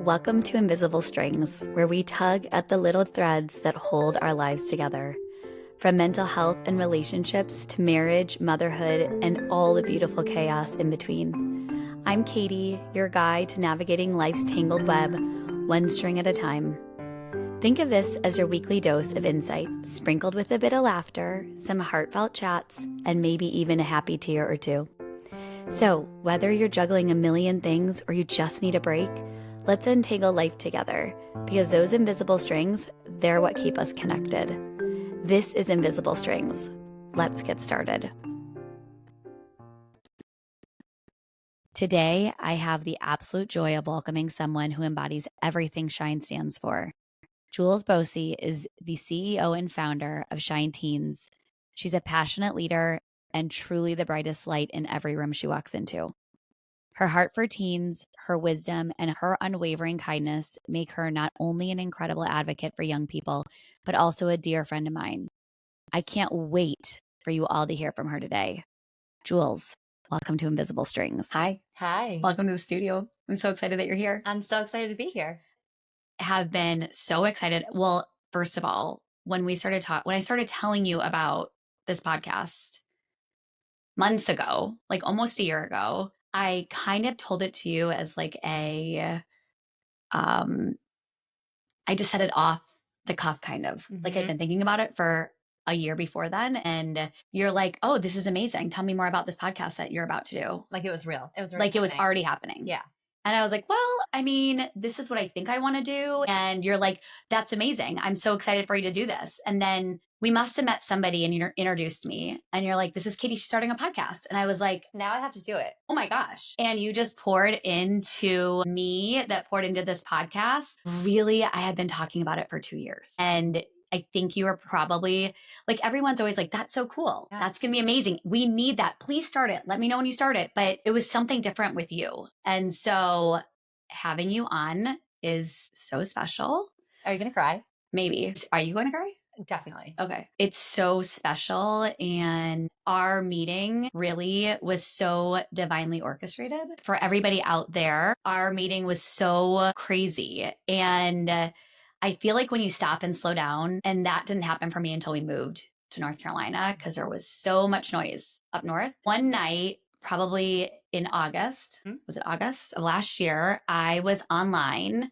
Welcome to Invisible Strings, where we tug at the little threads that hold our lives together. From mental health and relationships to marriage, motherhood, and all the beautiful chaos in between. I'm Katie, your guide to navigating life's tangled web, one string at a time. Think of this as your weekly dose of insight, sprinkled with a bit of laughter, some heartfelt chats, and maybe even a happy tear or two. So, whether you're juggling a million things or you just need a break, let's untangle life together, because those invisible strings, they're what keep us connected. This is Invisible Strings. Let's get started. Today, I have the absolute joy of welcoming someone who embodies everything Shine stands for. Jules Bosi is the CEO and founder of Shine Teens. She's a passionate leader and truly the brightest light in every room she walks into. Her heart for teens, her wisdom, and her unwavering kindness make her not only an incredible advocate for young people, but also a dear friend of mine. I can't wait for you all to hear from her today. Jules, welcome to Invisible Strings. Hi. Hi. Welcome to the studio. I'm so excited that you're here. I'm so excited to be here. Have been so excited. Well, first of all, when I started telling you about this podcast months ago, like almost a year ago, I kind of told it to you as like I just said it off the cuff kind of. Like I'd been thinking about it for a year before then. And you're like, oh, this is amazing. Tell me more about this podcast that you're about to do. Like it was real. It was like it was already happening. Yeah. And I was like, well, I mean, this is what I think I want to do. And you're like, that's amazing. I'm so excited for you to do this. And then we must have met somebody and you introduced me. And you're like, this is Katie. She's starting a podcast. And I was like, now I have to do it. Oh my gosh. And you just poured into me, that poured into this podcast. Really, I had been talking about it for 2 years. And I think you were probably like, everyone's always like, that's so cool. Yeah. That's going to be amazing. We need that. Please start it. Let me know when you start it. But it was something different with you. And so having you on is so special. Are you going to cry? Maybe. Are you going to cry? Definitely. Okay. It's so special. And our meeting really was so divinely orchestrated. For everybody out there, our meeting was so crazy. And I feel like when you stop and slow down, and that didn't happen for me until we moved to North Carolina because there was so much noise up north. One night, probably in August, was it August of last year, I was online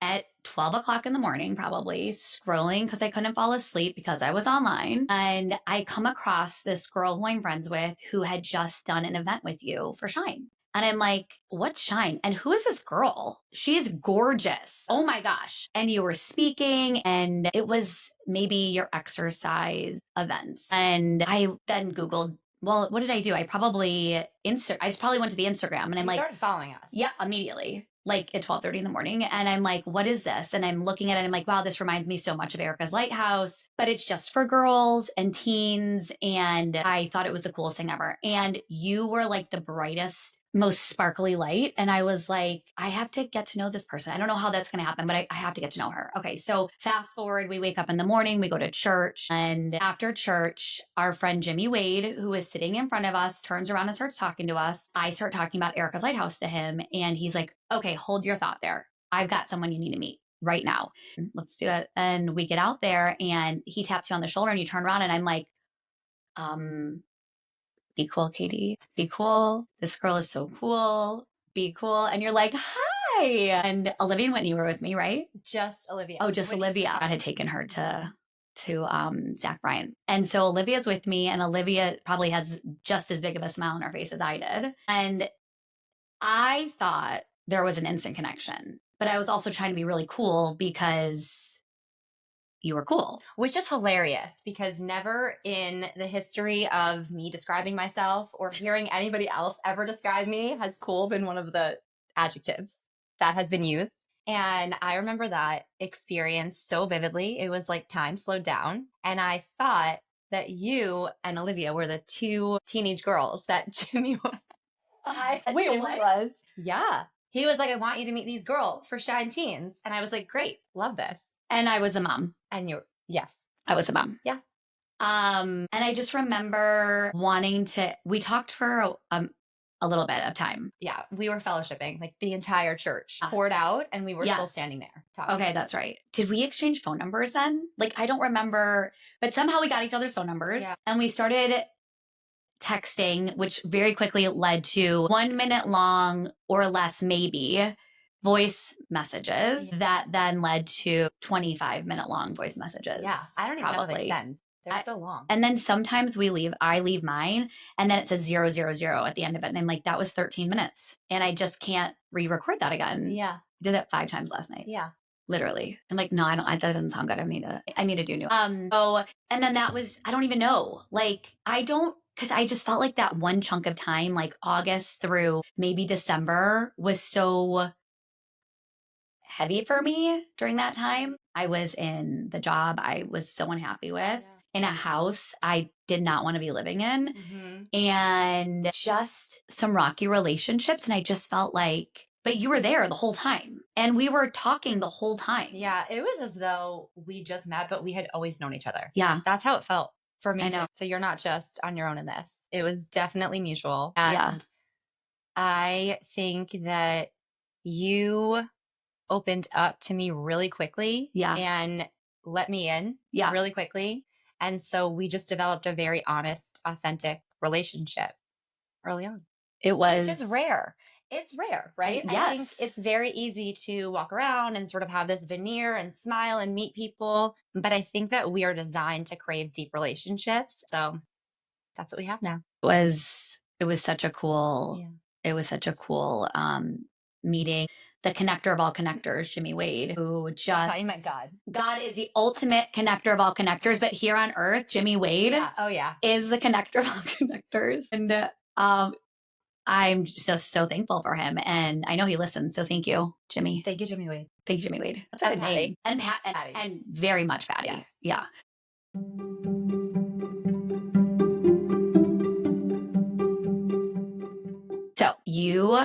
at 12 o'clock in the morning, probably scrolling because I couldn't fall asleep because I was online. And I come across this girl who I'm friends with who had just done an event with you for Shine. And I'm like, what's Shine? And who is this girl? She is gorgeous. Oh my gosh. And you were speaking, and it was maybe your exercise events. And I then Googled, well, what did I do? I probably went to the Instagram and I'm like, started following us. Yeah, immediately. Like at 12:30 in the morning. And I'm like, what is this? And I'm looking at it and I'm like, wow, this reminds me so much of Erica's Lighthouse, but it's just for girls and teens. And I thought it was the coolest thing ever. And you were like the brightest, most sparkly light. And I was like, I have to get to know this person. I don't know how that's going to happen, but I have to get to know her. Okay. So fast forward, we wake up in the morning, we go to church. And after church, our friend Jimmy Wade, who is sitting in front of us, turns around and starts talking to us. I start talking about Erica's Lighthouse to him. And he's like, okay, hold your thought there. I've got someone you need to meet right now. Let's do it. And we get out there and he taps you on the shoulder and you turn around and I'm like, be cool, Katie. Be cool. This girl is so cool. Be cool. And you're like, hi. And Olivia and Whitney were with me, right? Just Olivia. Oh, just Whitney. Olivia. I had taken her to Zach Bryan. And so Olivia's with me, and Olivia probably has just as big of a smile on her face as I did. And I thought there was an instant connection, but I was also trying to be really cool because you were cool. Which is hilarious because never in the history of me describing myself or hearing anybody else ever describe me has cool been one of the adjectives that has been used. And I remember that experience so vividly. It was like time slowed down. And I thought that you and Olivia were the two teenage girls that Jimmy was. Wait, Jimmy what? was. Yeah. He was like, I want you to meet these girls for Shine Teens. And I was like, great, love this. And I was the mom. And yes. I was the mom. Yeah. And I just remember we talked for a a little bit of time. Yeah, we were fellowshipping, like the entire church poured out and we were still Yes. standing there talking. Okay, that's right. Did we exchange phone numbers then? Like, I don't remember, but somehow we got each other's phone numbers and we started texting, which very quickly led to 1 minute long or less, maybe, voice messages that then led to 25-minute long voice messages. Yeah, I don't even know what they send. They're so long. And then sometimes I leave mine, and then it says 000 at the end of it. And I'm like, that was 13 minutes. And I just can't re-record that again. Yeah. I did that 5 times last night. Yeah. Literally. I'm like, no, that doesn't sound good. I need to do new. And then that was, I don't even know. Like, because I just felt like that one chunk of time, like August through maybe December, was so heavy for me during that time. I was in the job I was so unhappy with, in a house I did not want to be living in, and just some rocky relationships. And I just felt like, but you were there the whole time and we were talking the whole time. Yeah, it was as though we just met, but we had always known each other. Yeah. That's how it felt for me. I know. So you're not just on your own in this. It was definitely mutual. And I think that you opened up to me really quickly and let me in really quickly. And so we just developed a very honest, authentic relationship early on. It was. Which is rare. It's rare, right? Yes. I think it's very easy to walk around and sort of have this veneer and smile and meet people. But I think that we are designed to crave deep relationships. So that's what we have now. It was such a cool, meeting. The connector of all connectors, Jimmy Wade, who just. I thought you meant God. God is the ultimate connector of all connectors, but here on earth, Jimmy Wade is the connector of all connectors. And I'm just so thankful for him. And I know he listens. So thank you, Jimmy. Thank you, Jimmy Wade. Thank you, Jimmy Wade. That's a good name. And Pat and very much Patty. Yes. Yeah. So you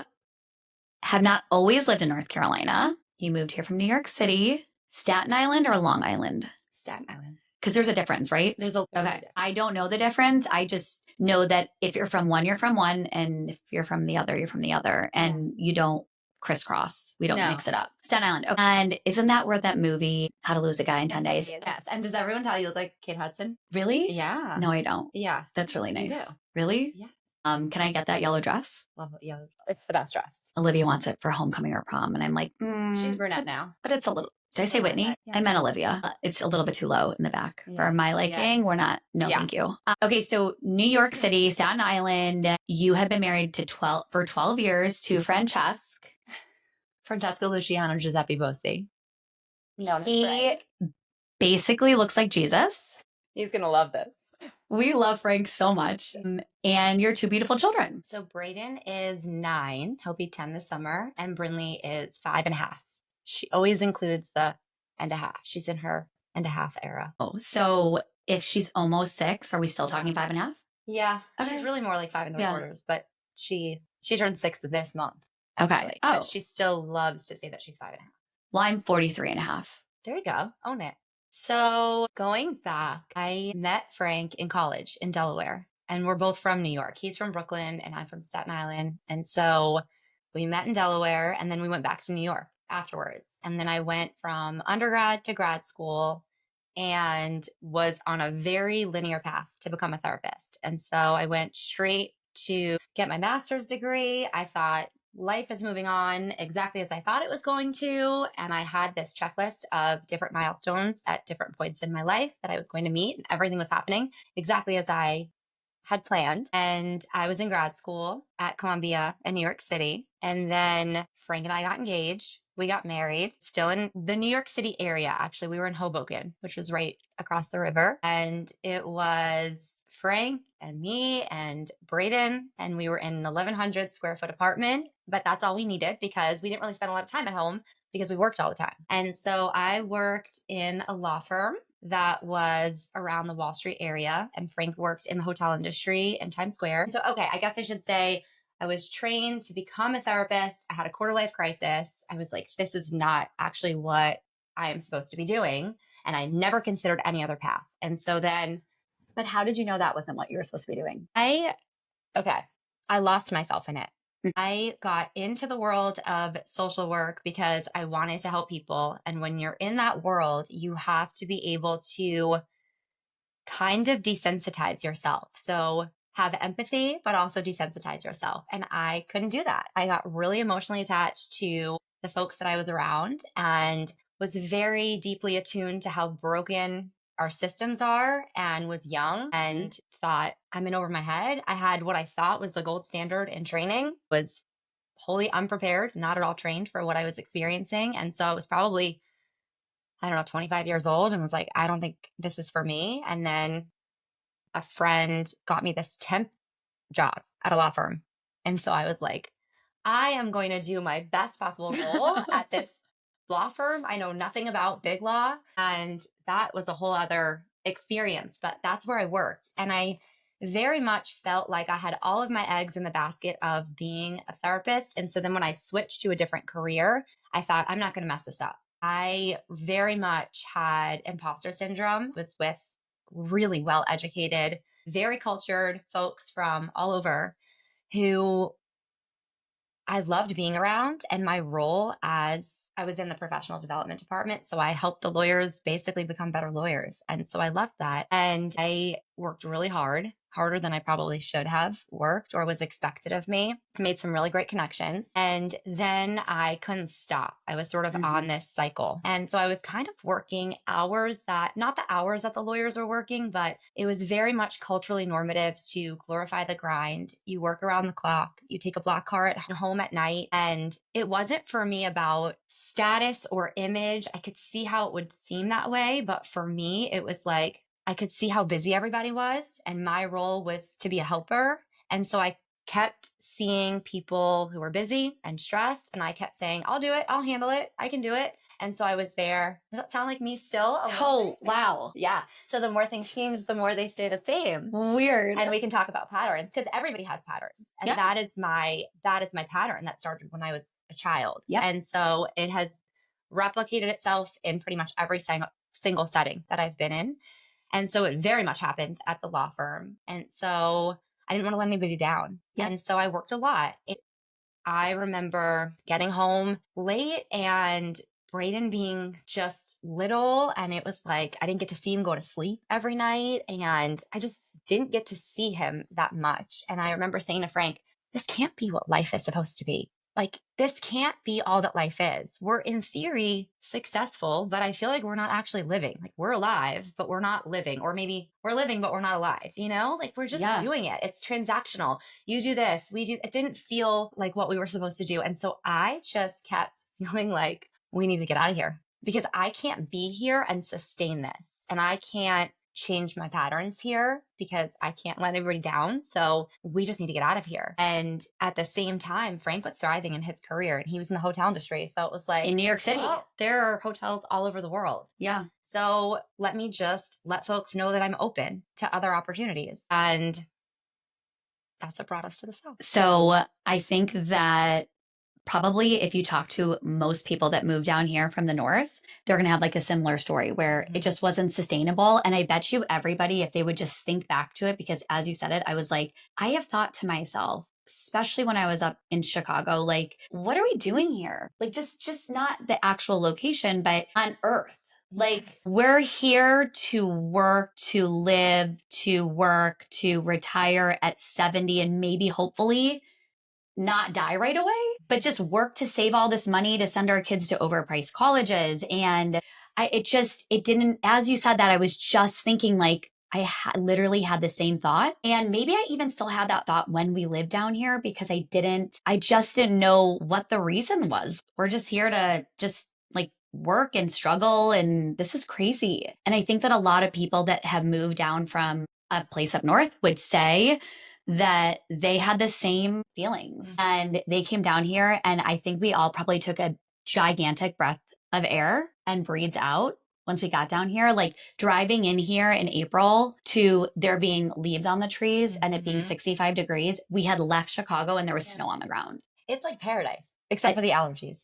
have not always lived in North Carolina. You moved here from New York City, Staten Island or Long Island? Staten Island. Because there's a difference, right? Okay. I don't know the difference. I just know that if you're from one, you're from one. And if you're from the other, you're from the other. And you don't crisscross. We don't mix it up. Staten Island. Okay. And isn't that where that movie, How to Lose a Guy in 10 Days? Yes. And does everyone tell you look like Kate Hudson? Really? Yeah. No, I don't. Yeah. That's really nice. You do. Really? Yeah. Can I get that yellow dress? Love it. Yeah. It's the best dress. Olivia wants it for homecoming or prom. And I'm like, she's brunette now. But it's a little, did I say Whitney? Yeah. I meant Olivia. It's a little bit too low in the back for my liking. We're not, thank you. Okay. So New York City, Staten Island, you have been married for 12 years to Francesca Luciano Giuseppe Bosi. No, he basically looks like Jesus. He's going to love this. We love Frank so much. And your 2 beautiful children. So Brayden is 9. He'll be 10 this summer. And Brinley is 5.5. She always includes the and a half. She's in her and a half era. Oh, so if she's almost 6, are we still talking 5.5? Yeah. Okay. She's really more like 5 3/4, but she turned 6 this month. Okay. Actually. But she still loves to say that she's 5.5. Well, I'm 43.5. There you go. Own it. So going back, I met Frank in college in Delaware, and we're both from New York. He's from Brooklyn and I'm from Staten Island. And so we met in Delaware, and then we went back to New York afterwards. And then I went from undergrad to grad school and was on a very linear path to become a therapist. And so I went straight to get my master's degree. I thought, life is moving on exactly as I thought it was going to. And I had this checklist of different milestones at different points in my life that I was going to meet, and everything was happening exactly as I had planned. And I was in grad school at Columbia in New York City. And then Frank and I got engaged. We got married, still in the New York City area. Actually, we were in Hoboken, which was right across the river. And it was Frank and me and Brayden, and we were in an 1,100 square foot apartment, but that's all we needed because we didn't really spend a lot of time at home because we worked all the time. And so I worked in a law firm that was around the Wall Street area, and Frank worked in the hotel industry in Times Square. So, okay, I guess I should say I was trained to become a therapist. I had a quarter life crisis. I was like, this is not actually what I am supposed to be doing. And I never considered any other path. And so then, but how did you know that wasn't what you were supposed to be doing? Okay. I lost myself in it. I got into the world of social work because I wanted to help people. And when you're in that world, you have to be able to kind of desensitize yourself. So have empathy, but also desensitize yourself. And I couldn't do that. I got really emotionally attached to the folks that I was around and was very deeply attuned to how broken our systems are, and was young and thought I'm in over my head. I had what I thought was the gold standard in training, was wholly unprepared, not at all trained for what I was experiencing. And so I was probably, I don't know, 25 years old and was like, I don't think this is for me. And then a friend got me this temp job at a law firm. And so I was like, I am going to do my best possible role at this law firm. I know nothing about big law. And that was a whole other experience, but that's where I worked. And I very much felt like I had all of my eggs in the basket of being a therapist. And so then when I switched to a different career, I thought, I'm not going to mess this up. I very much had imposter syndrome, was with really well educated, very cultured folks from all over who I loved being around. And my role, as I was in the professional development department, so I helped the lawyers basically become better lawyers. And so I loved that. And I worked really hard, harder than I probably should have worked or was expected of me. Made some really great connections. And then I couldn't stop. I was sort of on this cycle. And so I was kind of working hours that, not the hours that the lawyers were working, but it was very much culturally normative to glorify the grind. You work around the clock, you take a black car at home at night. And it wasn't for me about status or image. I could see how it would seem that way. But for me, it was like, I could see how busy everybody was. And my role was to be a helper. And so I kept seeing people who were busy and stressed. And I kept saying, I'll do it. I'll handle it. I can do it. And so I was there. Does that sound like me still? Oh, wow. Yeah. So the more things change, the more they stay the same. Weird. And we can talk about patterns because everybody has patterns. And that is my pattern that started when I was a child. Yep. And so it has replicated itself in pretty much every single setting that I've been in. And so it very much happened at the law firm. And so I didn't want to let anybody down. Yep. And so I worked a lot. I remember getting home late and Brayden being just little. And it was like, I didn't get to see him go to sleep every night. And I just didn't get to see him that much. And I remember saying to Frank, this can't be what life is supposed to be. Like, this can't be all that life is. We're in theory successful, but I feel like we're not actually living. Like, we're alive, but we're not living. Or maybe we're living, but we're not alive, you know? Like, we're just doing it. It's transactional. You do this, we do. It didn't feel like what we were supposed to do. And so I just kept feeling like we need to get out of here because I can't be here and sustain this. And I can't change my patterns here because I can't let everybody down. So we just need to get out of here. And at the same time, Frank was thriving in his career and he was in the hotel industry. So it was like in New York City, there are hotels all over the world. Yeah. So let me just let folks know that I'm open to other opportunities. And that's what brought us to the South. So I think that probably if you talk to most people that move down here from the North, they're going to have like a similar story where it just wasn't sustainable. And I bet you everybody, if they would just think back to it, because as you said it, I was like, I have thought to myself, especially when I was up in Chicago, like, what are we doing here? Like, just not the actual location, but on Earth. Like, we're here to work, to live, to work, to retire at 70 and maybe hopefully not die right away, but just work to save all this money to send our kids to overpriced colleges. And it didn't, as you said that, I was just thinking like, literally had the same thought. And maybe I even still had that thought when we lived down here because I just didn't know what the reason was. We're just here to just like work and struggle. And this is crazy. And I think that a lot of people that have moved down from a place up north would say that they had the same feelings and they came down here. And I think we all probably took a gigantic breath of air and breathed out once we got down here. Like driving in here in April to there being leaves on the trees and it being 65 degrees, we had left Chicago and there was snow on the ground. It's like paradise, except for the allergies.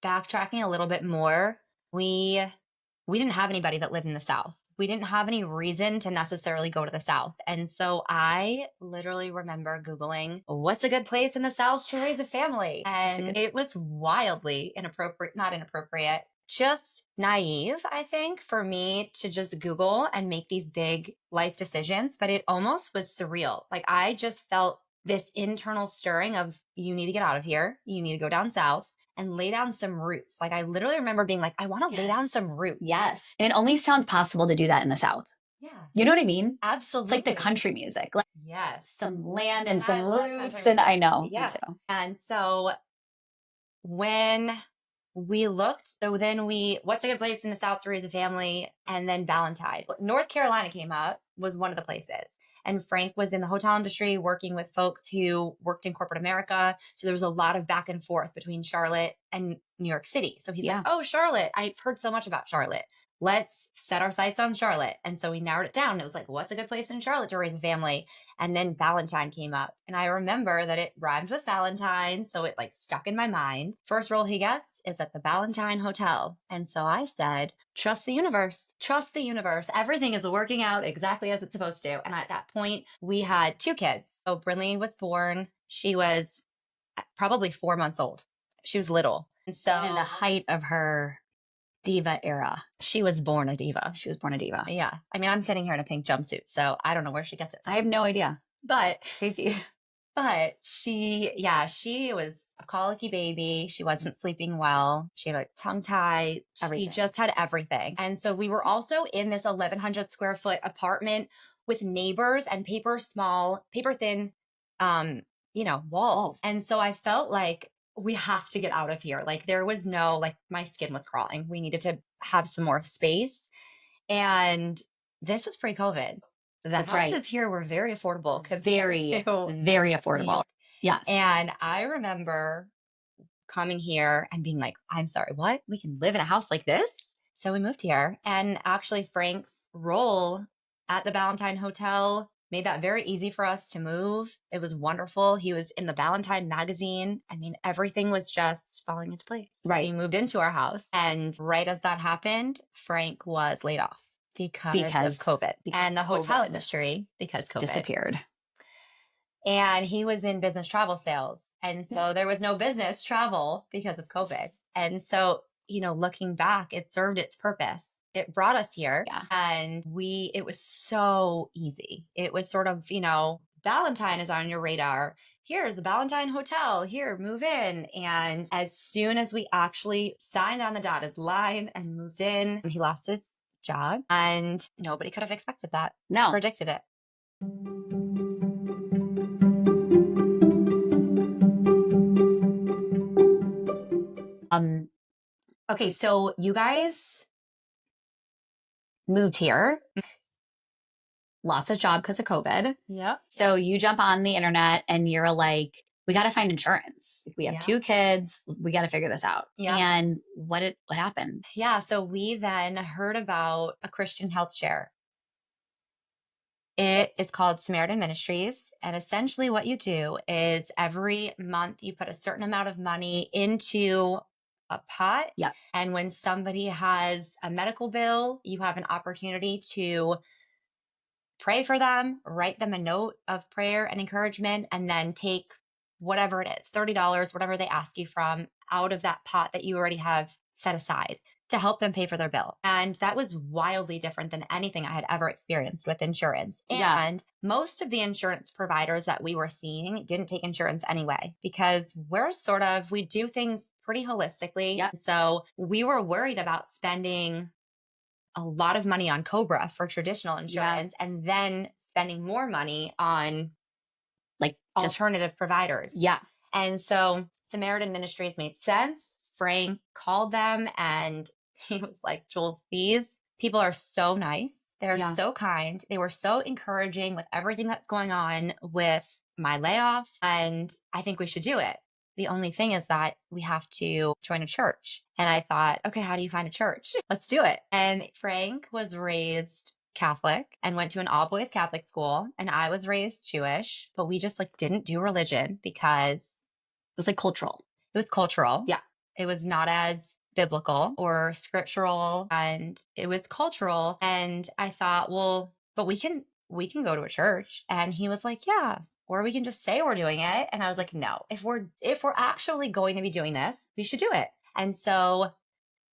Backtracking a little bit more, we we didn't have anybody that lived in the South. We didn't have any reason to necessarily go to the South. And so I literally remember Googling, what's a good place in the South to raise a family? And it was wildly inappropriate, not inappropriate, just naive, I think, for me to just Google and make these big life decisions. But it almost was surreal. Like I just felt this internal stirring of, you need to get out of here. You need to go down South and lay down some roots. Like I literally remember being like, I want to lay down some roots. Yes. And it only sounds possible to do that in the South. Yeah. You know what I mean? Absolutely. It's like the country music. Like yes. some land and I some love roots. country And I know. Yeah. Me too. And so when we looked, so then what's a good place in the South to raise a family? And then Valentine. North Carolina came up, was one of the places. And Frank was in the hotel industry working with folks who worked in corporate America. So there was a lot of back and forth between Charlotte and New York City. So he's like, oh, Charlotte, I've heard so much about Charlotte. Let's set our sights on Charlotte. And so we narrowed it down. It was like, what's a good place in Charlotte to raise a family? And then Valentine came up. And I remember that it rhymed with Valentine. So it like stuck in my mind. First role he gets is at the Valentine Hotel. And so I said, trust the universe. Trust the universe. Everything is working out exactly as it's supposed to. And at that point, we had 2 kids. So Brinley was born. She was probably 4 months old. She was little. And so in the height of her diva era. She was born a diva. She was born a diva. Yeah. I mean, I'm sitting here in a pink jumpsuit, so I don't know where she gets it from. I have no idea. But it's crazy. But she was a colicky baby. She wasn't sleeping well. She had like tongue tie. Everything. She just had everything. And so we were also in this 1,100 square foot apartment with neighbors and paper thin, walls. And so I felt like we have to get out of here. Like there was my skin was crawling. We needed to have some more space. And this was pre-COVID. That's the right. houses here were very affordable. Very, very affordable. Yeah. And I remember coming here and being like, I'm sorry, what? We can live in a house like this? So we moved here. And actually Frank's role at the Valentine Hotel made that very easy for us to move. It was wonderful. He was in the Valentine magazine. I mean, everything was just falling into place. Right. We moved into our house. And right as that happened, Frank was laid off. Because of COVID. And the hotel industry, because COVID, disappeared. And he was in business travel sales. And so there was no business travel because of COVID. And so, looking back, it served its purpose. It brought us here. Yeah. And it was so easy. It was sort of, Valentine is on your radar. Here's the Valentine Hotel. Here, move in. And as soon as we actually signed on the dotted line and moved in, he lost his job, and nobody could have expected that. No. Predicted it. Okay, so you guys moved here, lost his job because of COVID. Yeah. So you jump on the internet and you're like, we got to find insurance. We have 2 kids. We got to figure this out. Yeah. And what happened? Yeah. So we then heard about a Christian health share. It is called Samaritan Ministries. And essentially what you do is every month you put a certain amount of money into a pot. Yeah. And when somebody has a medical bill, you have an opportunity to pray for them, write them a note of prayer and encouragement, and then take whatever it is, $30, whatever they ask you from, out of that pot that you already have set aside to help them pay for their bill. And that was wildly different than anything I had ever experienced with insurance. Yeah. And most of the insurance providers that we were seeing didn't take insurance anyway, because we do things pretty holistically. Yep. So we were worried about spending a lot of money on Cobra for traditional insurance and then spending more money on alternative providers. Yeah. And so Samaritan Ministries made sense. Frank called them and he was like, Jules, these people are so nice. They're so kind. They were so encouraging with everything that's going on with my layoff. And I think we should do it. The only thing is that we have to join a church. And I thought, okay, how do you find a church? Let's do it. And Frank was raised Catholic and went to an all boys Catholic school. And I was raised Jewish, but we just didn't do religion because it was cultural. It was cultural. Yeah. It was not as biblical or scriptural, and it was cultural. And I thought, well, but we can go to a church. And he was like, yeah, or we can just say we're doing it. And I was like, no, if we're actually going to be doing this, we should do it. And so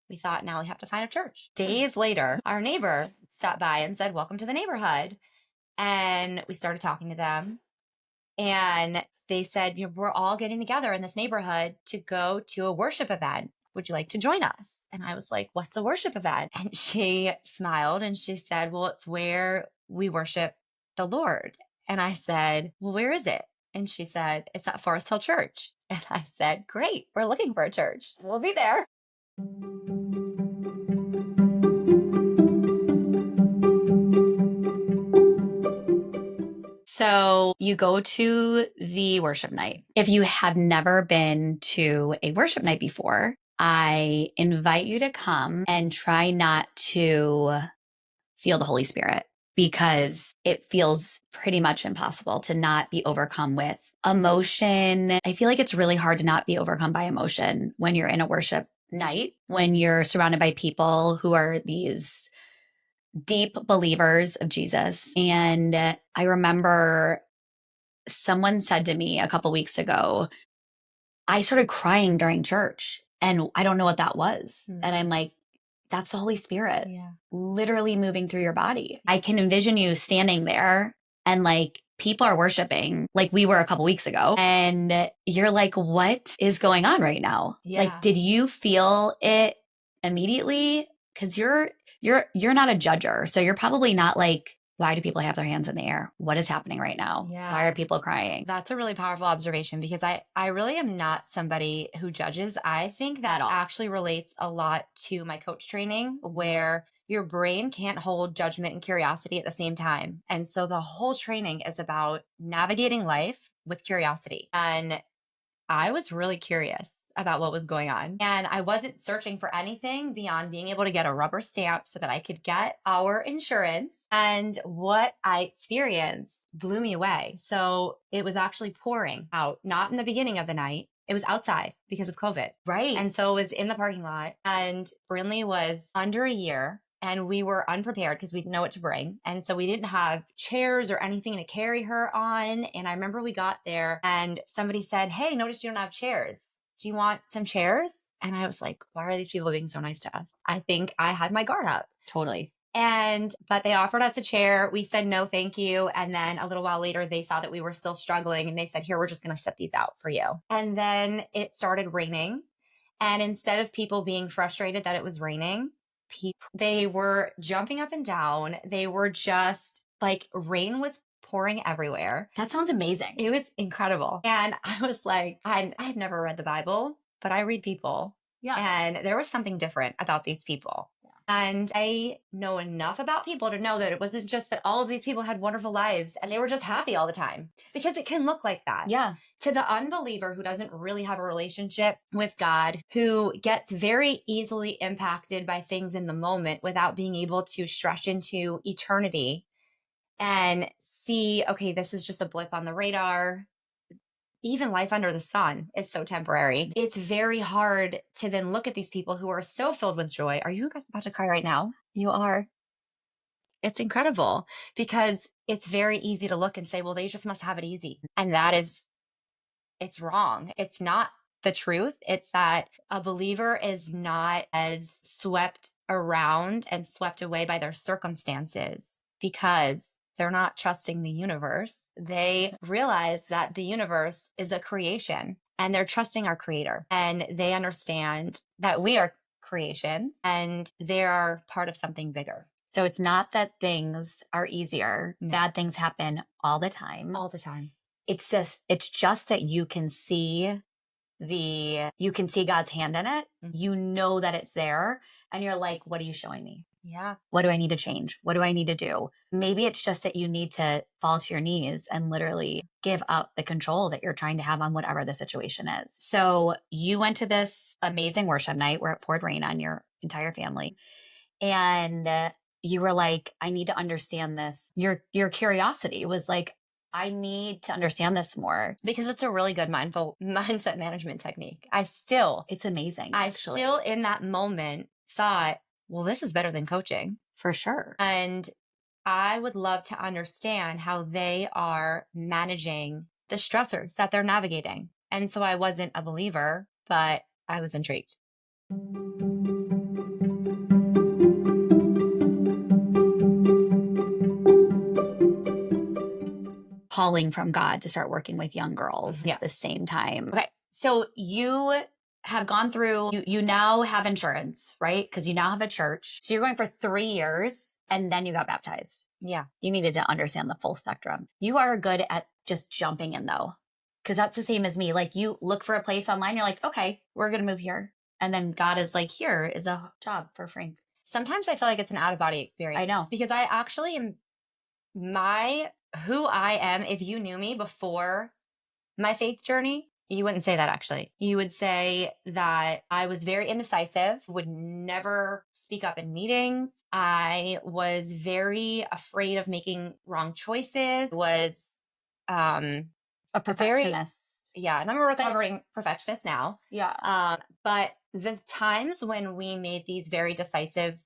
we thought, now we have to find a church. Days later, our neighbor stopped by and said, welcome to the neighborhood. And we started talking to them. And they said, we're all getting together in this neighborhood to go to a worship event. Would you like to join us? And I was like, what's a worship event? And she smiled and she said, well, it's where we worship the Lord. And I said, well, where is it? And she said, it's at Forest Hill Church. And I said, great, we're looking for a church. We'll be there. So you go to the worship night. If you have never been to a worship night before, I invite you to come and try not to feel the Holy Spirit, because it feels pretty much impossible to not be overcome with emotion. I feel like it's really hard to not be overcome by emotion when you're in a worship night, when you're surrounded by people who are these deep believers of Jesus. And I remember someone said to me a couple weeks ago, I started crying during church and I don't know what that was. And I'm like, that's the Holy Spirit literally moving through your body. I can envision you standing there and like people are worshiping like we were a couple weeks ago. And you're like, what is going on right now? Like, did you feel it immediately? Because you're not a judger. So you're probably not like, why do people have their hands in the air? What is happening right now? Why are people crying? That's a really powerful observation, because I really am not somebody who judges. I think that actually relates a lot to my coach training, where your brain can't hold judgment and curiosity at the same time. And so the whole training is about navigating life with curiosity. And I was really curious about what was going on. And I wasn't searching for anything beyond being able to get a rubber stamp so that I could get our insurance. And what I experienced blew me away. So it was actually pouring out, not in the beginning of the night. It was outside because of COVID. Right. And so it was in the parking lot. And Brinley was under a year. And we were unprepared because we didn't know what to bring. And so we didn't have chairs or anything to carry her on. And I remember we got there and somebody said, hey, notice you don't have chairs. Do you want some chairs? And I was like, why are these people being so nice to us? I think I had my guard up. Totally. But they offered us a chair. We said, no, thank you. And then a little while later, they saw that we were still struggling and they said, here, we're just going to set these out for you. And then it started raining. And instead of people being frustrated that it was raining, they were jumping up and down. They were just like, rain was pouring everywhere. That sounds amazing. It was incredible. And I was like, I had never read the Bible, but I read people. Yeah. And there was something different about these people. And I know enough about people to know that it wasn't just that all of these people had wonderful lives and they were just happy all the time, because it can look like that. Yeah. To the unbeliever who doesn't really have a relationship with God, who gets very easily impacted by things in the moment without being able to stretch into eternity and see, okay, this is just a blip on the radar. Even life under the sun is so temporary. It's very hard to then look at these people who are so filled with joy. Are you guys about to cry right now? You are. It's incredible, because it's very easy to look and say, well, they just must have it easy. And it's wrong. It's not the truth. It's that a believer is not as swept around and swept away by their circumstances because they're not trusting the universe. They realize that the universe is a creation and they're trusting our creator, and they understand that we are creation and they are part of something bigger. So it's not that things are easier. No. Bad things happen all the time. All the time. It's just that you can see God's hand in it. Mm-hmm. You know that it's there and you're like, what are you showing me? Yeah. What do I need to change? What do I need to do? Maybe it's just that you need to fall to your knees and literally give up the control that you're trying to have on whatever the situation is. So you went to this amazing worship night where it poured rain on your entire family. And you were like, I need to understand this. Your curiosity was like, I need to understand this more. Because it's a really good mindset management technique. It's amazing. I Actually. still in that moment thought, well, this is better than coaching. For sure. And I would love to understand how they are managing the stressors that they're navigating. And so I wasn't a believer, but I was intrigued. Calling from God to start working with young girls at the same time. Okay. So you have gone through, you now have insurance, right? Because you now have a church. So you're going for 3 years and then you got baptized. Yeah. You needed to understand the full spectrum. You are good at just jumping in though. Because that's the same as me. Like you look for a place online, you're like, okay, we're going to move here. And then God is like, here is a job for Frank. Sometimes I feel like it's an out of body experience. I know. Because I actually am who I am. If you knew me before my faith journey, you wouldn't say that actually. You would say that I was very indecisive, would never speak up in meetings. I was very afraid of making wrong choices, was a perfectionist. And I'm a recovering perfectionist now. Yeah. But the times when we made these very decisive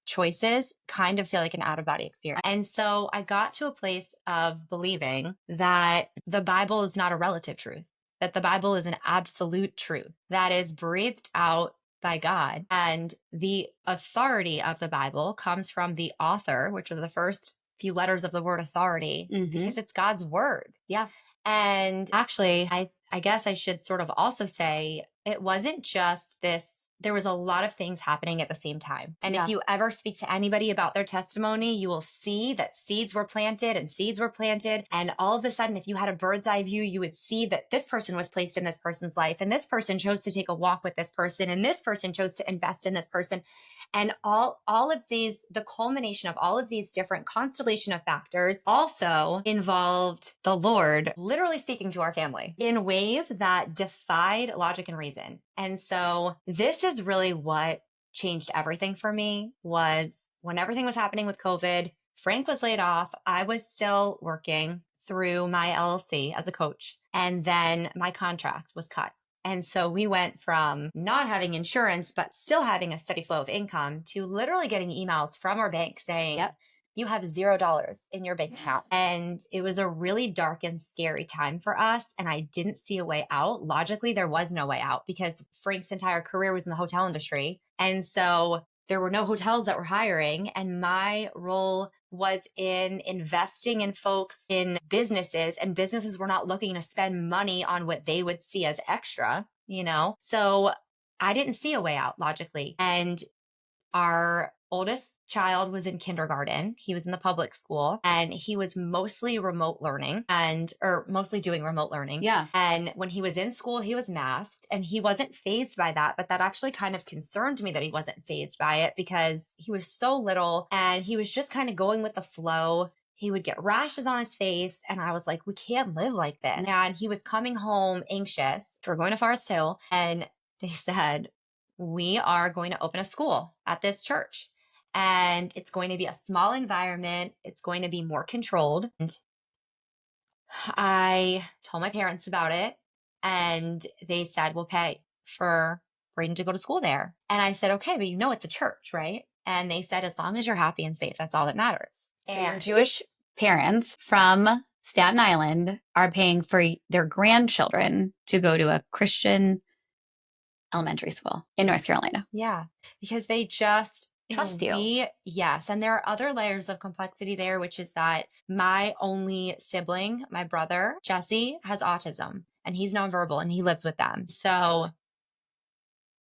choices kind of feel like an out of body experience. And so I got to a place of believing that the Bible is not a relative truth, that the Bible is an absolute truth that is breathed out by God. And the authority of the Bible comes from the author, which are the first few letters of the word authority, because it's God's word. Yeah. And actually, I guess I should sort of also say it wasn't just this. There was a lot of things happening at the same time. And if you ever speak to anybody about their testimony, you will see that seeds were planted and seeds were planted. And all of a sudden, if you had a bird's eye view, you would see that this person was placed in this person's life. And this person chose to take a walk with this person. And this person chose to invest in this person. And all of these, the culmination of all of these different constellation of factors also involved the Lord literally speaking to our family in ways that defied logic and reason. And so this is really what changed everything for me. Was when everything was happening with COVID, Frank was laid off. I was still working through my LLC as a coach. And then my contract was cut. And so we went from not having insurance, but still having a steady flow of income to literally getting emails from our bank saying, you have $0 in your bank account. And it was a really dark and scary time for us. And I didn't see a way out. Logically, there was no way out because Frank's entire career was in the hotel industry. And so there were no hotels that were hiring. And my role was in investing in folks in businesses, and businesses were not looking to spend money on what they would see as extra, So I didn't see a way out logically. And our oldest child was in kindergarten. He was in the public school and he was mostly remote learning or mostly doing remote learning. Yeah. And when he was in school, he was masked and he wasn't fazed by that. But that actually kind of concerned me that he wasn't fazed by it because he was so little and he was just kind of going with the flow. He would get rashes on his face. And I was like, we can't live like this. And he was coming home anxious for going to Forest Hill. And they said, we are going to open a school at this church. And it's going to be a small environment. It's going to be more controlled. And I told my parents about it. And they said, we'll pay for Braden to go to school there. And I said, okay, but it's a church, right? And they said, as long as you're happy and safe, that's all that matters. So your Jewish parents from Staten Island are paying for their grandchildren to go to a Christian elementary school in North Carolina. Yeah, because they just trust you. Yes. And there are other layers of complexity there, which is that my only sibling, my brother, Jesse, has autism and he's nonverbal and he lives with them. So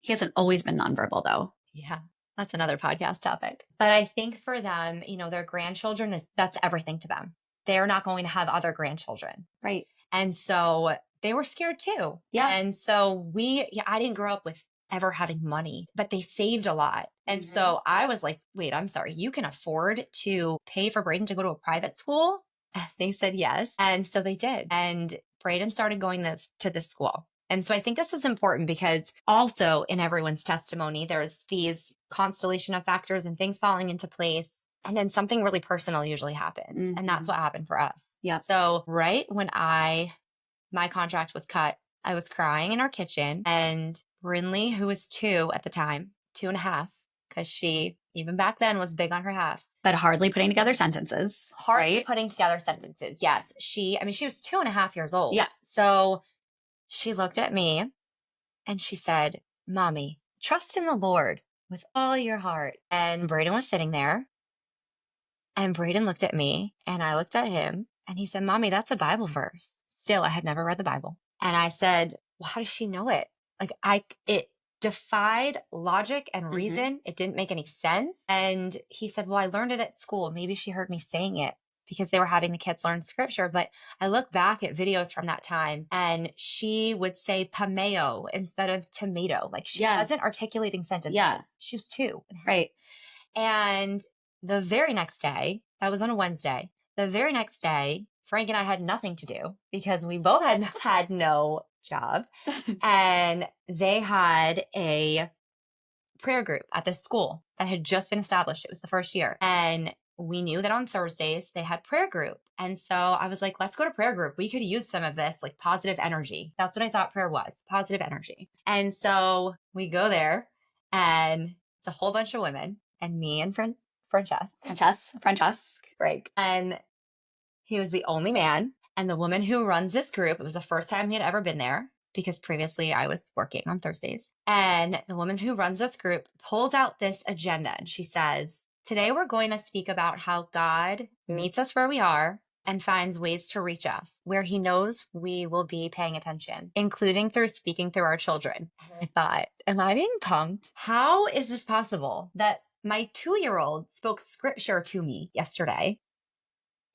he hasn't always been nonverbal though. Yeah. That's another podcast topic. But I think for them, their grandchildren that's everything to them. They're not going to have other grandchildren. Right. And so they were scared too. Yeah. And so I didn't grow up with ever having money, but they saved a lot. And so I was like, wait, I'm sorry, you can afford to pay for Braden to go to a private school? And they said yes. And so they did. And Braden started going to this school. And so I think this is important because also in everyone's testimony, there's these constellation of factors and things falling into place And then something really personal usually happens. Mhm. And that's what happened for us. Yeah. So right when my contract was cut, I was crying in our kitchen, and Brinley, who was 2 at the time, 2.5, because she, even back then, was big on her halves. But hardly putting together sentences. Hardly right? putting together sentences. Yes. She was 2.5 years old. Yeah. So she looked at me and she said, Mommy, trust in the Lord with all your heart. And Braden was sitting there, and Braden looked at me and I looked at him, and he said, Mommy, that's a Bible verse. Still, I had never read the Bible. And I said, well, how does she know it? It defied logic and reason. It didn't make any sense. And he said, well, I learned it at school. Maybe she heard me saying it because they were having the kids learn scripture. But I look back at videos from that time, and she would say pameo instead of tomato. Like, she wasn't articulating sentences. Yeah. She was 2. Right. And the very next day, that was on a Wednesday, the very next day, Frank and I had nothing to do because we both had no job. And they had a prayer group at this school that had just been established. It was the first year. And we knew that on Thursdays they had prayer group. And so I was like, let's go to prayer group. We could use some of this, like, positive energy. That's what I thought prayer was, positive energy. And so we go there, and it's a whole bunch of women, and me and Francesca, Greg. And he was the only man. And the woman who runs this group, it was the first time he had ever been there, because previously I was working on Thursdays. And the woman who runs this group pulls out this agenda, and she says, today we're going to speak about how God meets us where we are and finds ways to reach us where he knows we will be paying attention, including through speaking through our children. And I thought, am I being punked? How is this possible that my 2-year-old spoke scripture to me yesterday,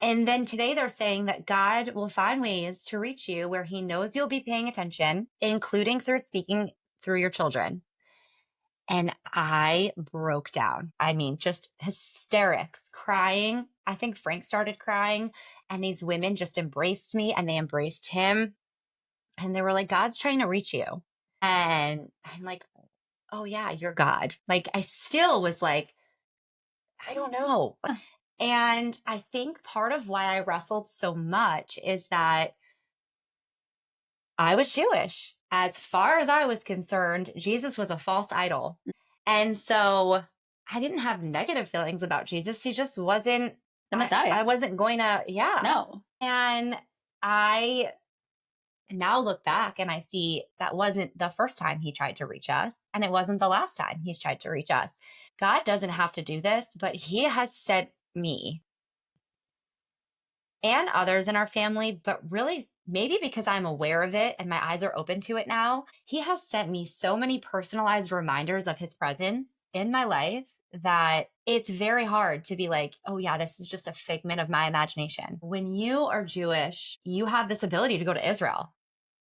and then today they're saying that God will find ways to reach you where he knows you'll be paying attention, including through speaking through your children? And I broke down. I mean, just hysterics, crying. I think Frank started crying, and these women just embraced me, and they embraced him. And they were like, God's trying to reach you. And I'm like, oh yeah, you're God. Like, I still was like, I don't know. And I think part of why I wrestled so much is that I was Jewish. As far as I was concerned, Jesus was a false idol. And so I didn't have negative feelings about Jesus. He just wasn't The Messiah. I wasn't going to, No. And I now look back and I see that wasn't the first time he tried to reach us, and it wasn't the last time he's tried to reach us. God doesn't have to do this, but he has sent me and others in our family, but really maybe because I'm aware of it and my eyes are open to it now, he has sent me so many personalized reminders of his presence in my life that it's very hard to be like, oh yeah, this is just a figment of my imagination. When you are Jewish, you have this ability to go to Israel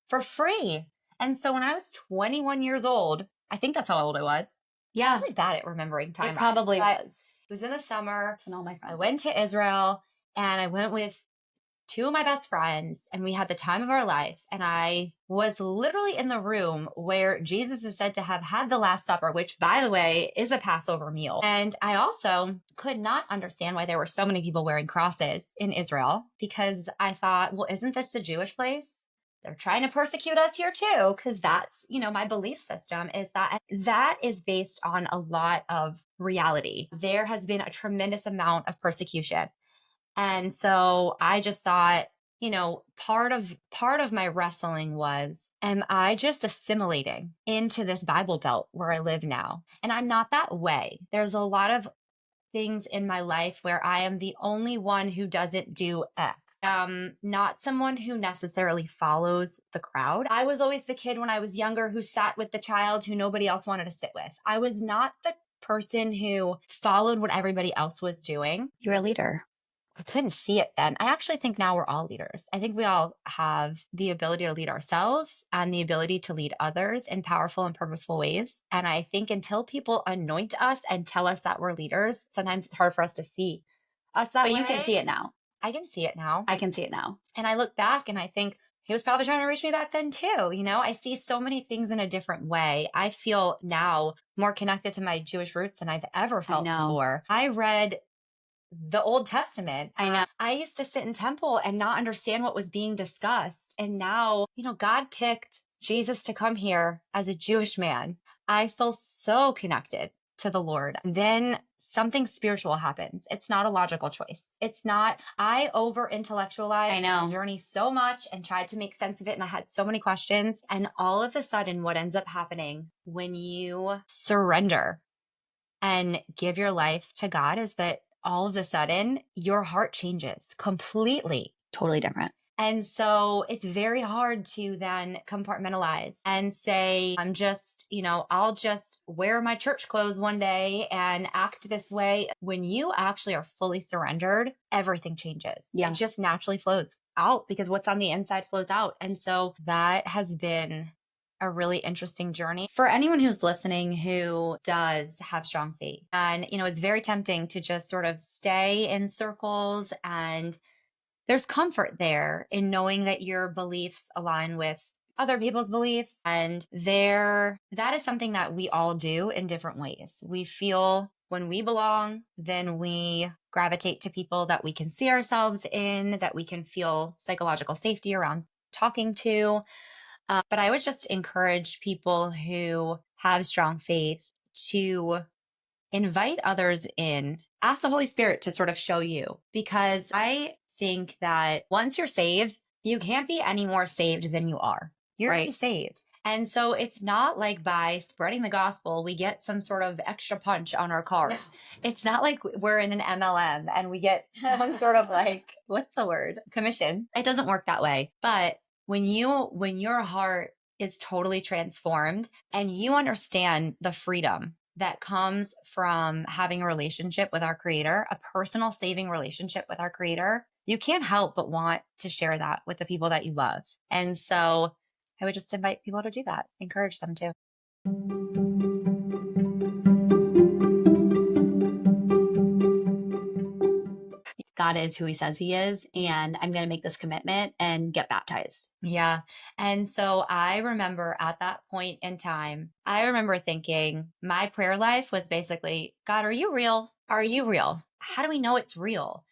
for free. And so when I was 21 years old, I think that's how old I was. Yeah. I'm really bad at remembering time. It probably was. It was in the summer. When all my friends I went to Israel, and I went with 2 of my best friends, and we had the time of our life. And I was literally in the room where Jesus is said to have had the Last Supper, which, by the way, is a Passover meal. And I also could not understand why there were so many people wearing crosses in Israel, because I thought, well, isn't this the Jewish place? They're trying to persecute us here too, because that's, my belief system is that is based on a lot of reality. There has been a tremendous amount of persecution. And so I just thought, part of my wrestling was, am I just assimilating into this Bible Belt where I live now? And I'm not that way. There's a lot of things in my life where I am the only one who doesn't do X. Not someone who necessarily follows the crowd. I was always the kid when I was younger who sat with the child who nobody else wanted to sit with. I was not the person who followed what everybody else was doing. You're a leader. I couldn't see it then. I actually think now we're all leaders. I think we all have the ability to lead ourselves and the ability to lead others in powerful and purposeful ways. And I think until people anoint us and tell us that we're leaders, sometimes it's hard for us to see us that way. But you can see it now. I can see it now. I can see it now. And I look back and I think he was probably trying to reach me back then too. I see so many things in a different way. I feel now more connected to my Jewish roots than I've ever felt before. I read the Old Testament. I know. I used to sit in temple and not understand what was being discussed. And now, God picked Jesus to come here as a Jewish man. I feel so connected to the Lord. Then something spiritual happens. It's not a logical choice. It's not, I over intellectualized my journey so much and tried to make sense of it. And I had so many questions. And all of a sudden, what ends up happening when you surrender and give your life to God is that all of a sudden your heart changes completely. Totally different. And so it's very hard to then compartmentalize and say, I'll just wear my church clothes one day and act this way. When you actually are fully surrendered, everything changes. Yeah. It just naturally flows out because what's on the inside flows out. And so that has been a really interesting journey for anyone who's listening who does have strong faith. And, it's very tempting to just sort of stay in circles, and there's comfort there in knowing that your beliefs align with other people's beliefs. And that is something that we all do in different ways. We feel when we belong, then we gravitate to people that we can see ourselves in, that we can feel psychological safety around talking to. But I would just encourage people who have strong faith to invite others in, ask the Holy Spirit to sort of show you, because I think that once you're saved, you can't be any more saved than you are. You're already saved. And so it's not like by spreading the gospel, we get some sort of extra punch on our card. No. It's not like we're in an MLM and we get some sort of what's the word? Commission. It doesn't work that way. But when your heart is totally transformed and you understand the freedom that comes from having a relationship with our Creator, a personal saving relationship with our Creator, you can't help but want to share that with the people that you love. And so I would just invite people to do that, encourage them to. God is who he says he is, and I'm going to make this commitment and get baptized. Yeah. And so I remember at that point in time, I remember thinking my prayer life was basically, God, are you real? Are you real? How do we know it's real?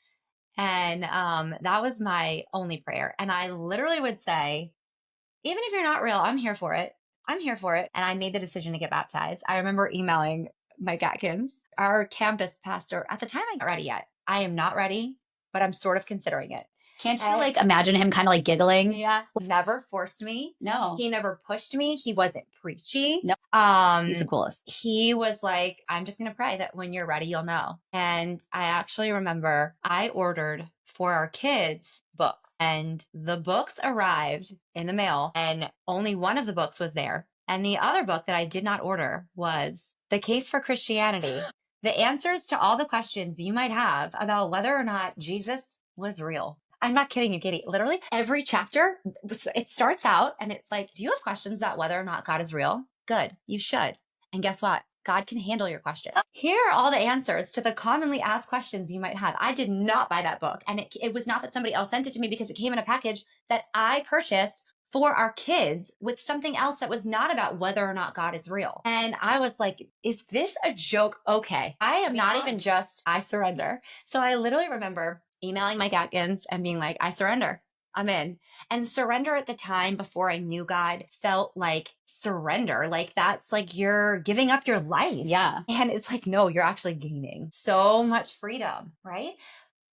And that was my only prayer. And I literally would say, even if you're not real, I'm here for it. I'm here for it. And I made the decision to get baptized. I remember emailing Mike Atkins, our campus pastor. At the time, I'm not ready yet. I am not ready, but I'm sort of considering it. Can't you imagine him kind of giggling? Yeah. Never forced me. No. He never pushed me. He wasn't preachy. No. He's the coolest. He was like, I'm just going to pray that when you're ready, you'll know. And I actually remember I ordered for our kids books, and the books arrived in the mail, and only one of the books was there. And the other book that I did not order was The Case for Christianity. The answers to all the questions you might have about whether or not Jesus was real. I'm not kidding you, Katie. Literally every chapter, it starts out and it's like, do you have questions about whether or not God is real? Good. You should. And guess what? God can handle your question. Here are all the answers to the commonly asked questions you might have. I did not buy that book. And it was not that somebody else sent it to me, because it came in a package that I purchased for our kids with something else that was not about whether or not God is real. And I was like, is this a joke? Okay. I am not even I surrender. So I literally remember emailing Mike Atkins and being like, I surrender. I'm in. And surrender at the time, before I knew God, felt like surrender. Like that's like you're giving up your life. Yeah. And it's like, no, you're actually gaining so much freedom, right?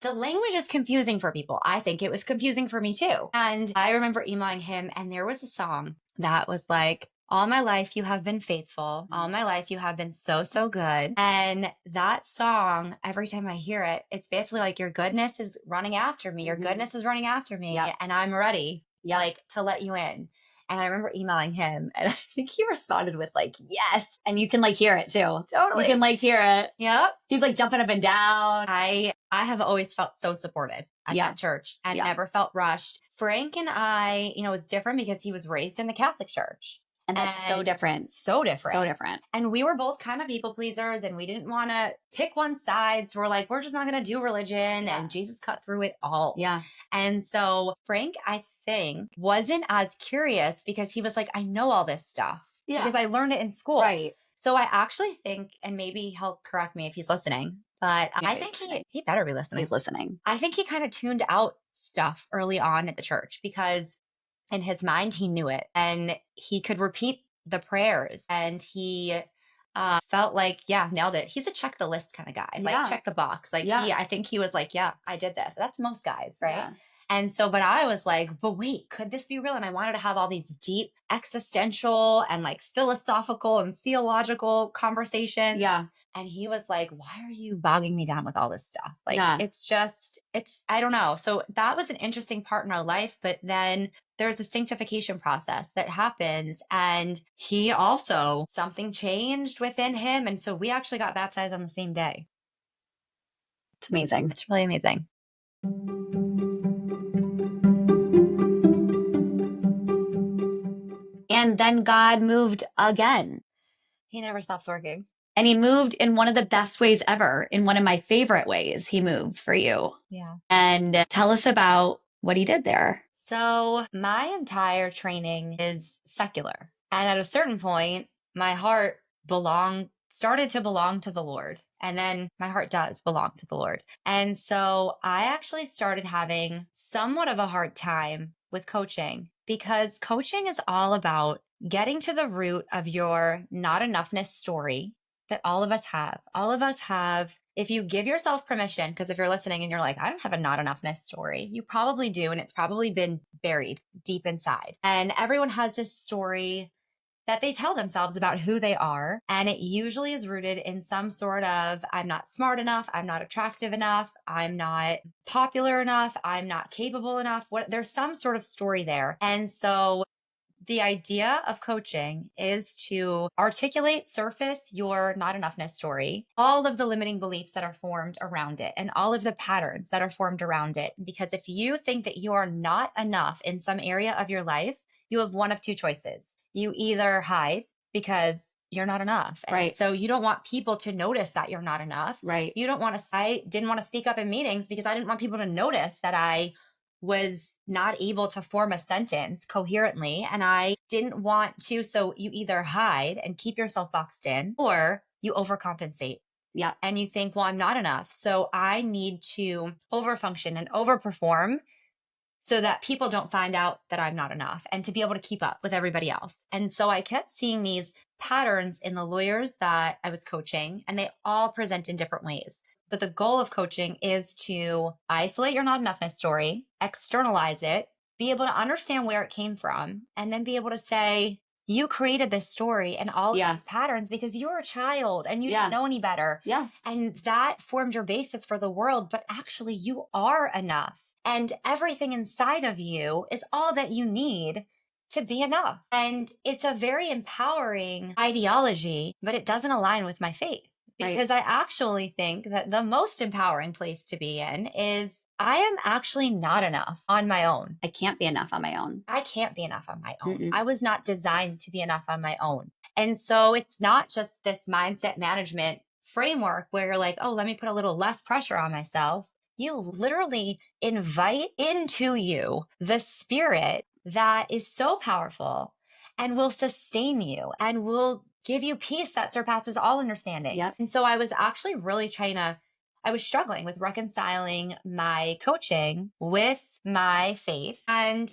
The language is confusing for people. I think it was confusing for me too. And I remember emailing him, and there was a song that was like, all my life you have been faithful. All my life you have been so, so good. And that song, every time I hear it, it's basically like, your goodness is running after me. Your goodness is running after me. Yep. And I'm ready, to let you in. And I remember emailing him, and I think he responded with yes. And you can hear it too. Totally. You can hear it. Yep. He's jumping up and down. I have always felt so supported at that church and never felt rushed. Frank and I, it was different because he was raised in the Catholic Church. And that's so different. So different. So different. And we were both kind of people pleasers, and we didn't want to pick one side. So we're like, we're just not going to do religion. Yeah. And Jesus cut through it all. Yeah. And so Frank, I think, wasn't as curious because he was like, I know all this stuff. Yeah. Because I learned it in school. Right. So I actually think, and maybe he'll correct me if he's listening, But Yeah, I he's think listening. he better be listening. He's listening. I think he kind of tuned out stuff early on at the church because in his mind, he knew it and he could repeat the prayers and he felt like, yeah, nailed it. He's a check the list kind of guy, Yeah. like check the box. Like Yeah. I think he was like, yeah, I did this. That's most guys, right? Yeah. And so, but I was like, but wait, could this be real? And I wanted to have all these deep existential and like philosophical and theological conversations. Yeah. And he was like, why are you bogging me down with all this stuff? Like, Yeah. it's, I don't know. So that was an interesting part in our life. But then there's a sanctification process that happens. And he also, something changed within him. And so we actually got baptized on the same day. It's amazing. It's really amazing. And then God moved again. He never stops working. And he moved in one of the best ways ever, in one of my favorite ways he moved for you. Yeah. And tell us about what he did there. So my entire training is secular. And at a certain point, my heart started to belong to the Lord. And then my heart does belong to the Lord. And so I actually started having somewhat of a hard time with coaching because coaching is all about getting to the root of your not enoughness story that all of us have. All of us have, if you give yourself permission, because if you're listening and you're like, I don't have a not enoughness story, you probably do. And it's probably been buried deep inside. And everyone has this story that they tell themselves about who they are. And it usually is rooted in some sort of, I'm not smart enough. I'm not attractive enough. I'm not popular enough. I'm not capable enough. There's some sort of story there. And so the idea of coaching is to surface your not enoughness story, all of the limiting beliefs that are formed around it, and all of the patterns that are formed around it. Because if you think that you are not enough in some area of your life, you have one of two choices. You either hide because you're not enough. And Right. so you don't want people to notice that you're not enough. Right. You don't want to, I didn't want to speak up in meetings because I didn't want people to notice that I was not able to form a sentence coherently. And I didn't want to. So you either hide and keep yourself boxed in or you overcompensate. Yeah. And you think, well, I'm not enough. So I need to overfunction and overperform so that people don't find out that I'm not enough and to be able to keep up with everybody else. And so I kept seeing these patterns in the lawyers that I was coaching, and they all present in different ways. But the goal of coaching is to isolate your not enoughness story, externalize it, be able to understand where it came from, and then be able to say, you created this story and all of these patterns because you were a child and you didn't know any better. Yeah. And that formed your basis for the world. But actually, you are enough. And everything inside of you is all that you need to be enough. And it's a very empowering ideology, but it doesn't align with my faith. Because I actually think that the most empowering place to be in is I am actually not enough on my own. I can't be enough on my own. I can't be enough on my own. Mm-mm. I was not designed to be enough on my own. And so it's not just this mindset management framework where you're like, oh, let me put a little less pressure on myself. You literally invite into you the spirit that is so powerful and will sustain you and will give you peace that surpasses all understanding. Yep. And so I was actually really I was struggling with reconciling my coaching with my faith. And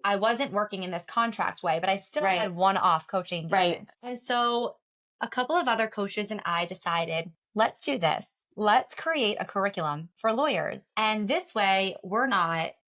I wasn't working in this contract way, but I still had one-off coaching. Right. And so a couple of other coaches and I decided, let's do this. Let's create a curriculum for lawyers. And this way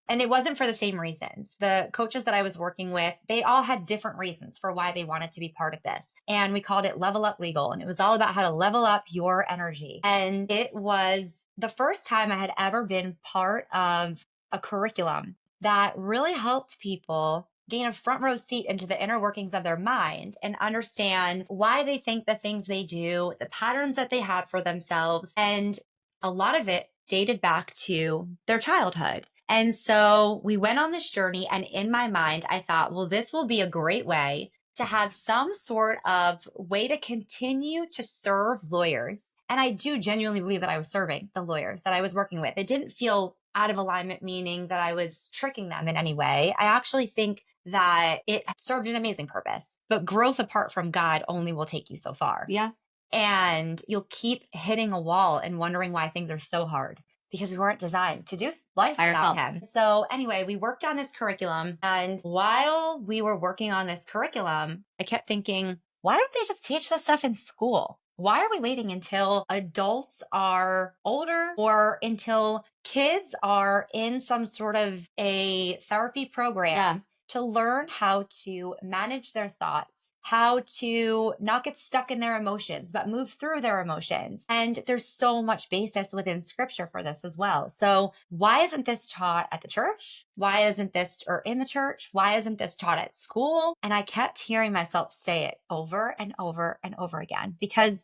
and it wasn't for the same reasons. The coaches that I was working with, they all had different reasons for why they wanted to be part of this. And we called it Level Up Legal. And it was all about how to level up your energy. And it was the first time I had ever been part of a curriculum that really helped people gain a front row seat into the inner workings of their mind and understand why they think the things they do, the patterns that they have for themselves. And a lot of it dated back to their childhood. And so we went on this journey, and in my mind, I thought, well, this will be a great way to have some sort of way to continue to serve lawyers. And I do genuinely believe that I was serving the lawyers that I was working with. It didn't feel out of alignment, meaning that I was tricking them in any way. I actually think that it served an amazing purpose. But growth apart from God only will take you so far. Yeah. And you'll keep hitting a wall and wondering why things are so hard because we weren't designed to do life By without ourselves. him. So anyway, we worked on this curriculum. And while we were working on this curriculum, I kept thinking, why don't they just teach this stuff in school? Why are we waiting until adults are older or until kids are in some sort of a therapy program to learn how to manage their thoughts, how to not get stuck in their emotions, but move through their emotions? And there's so much basis within scripture for this as well. So why isn't this taught at the church? Why isn't this, or in the church? Why isn't this taught at school? And I kept hearing myself say it over and over and over again, because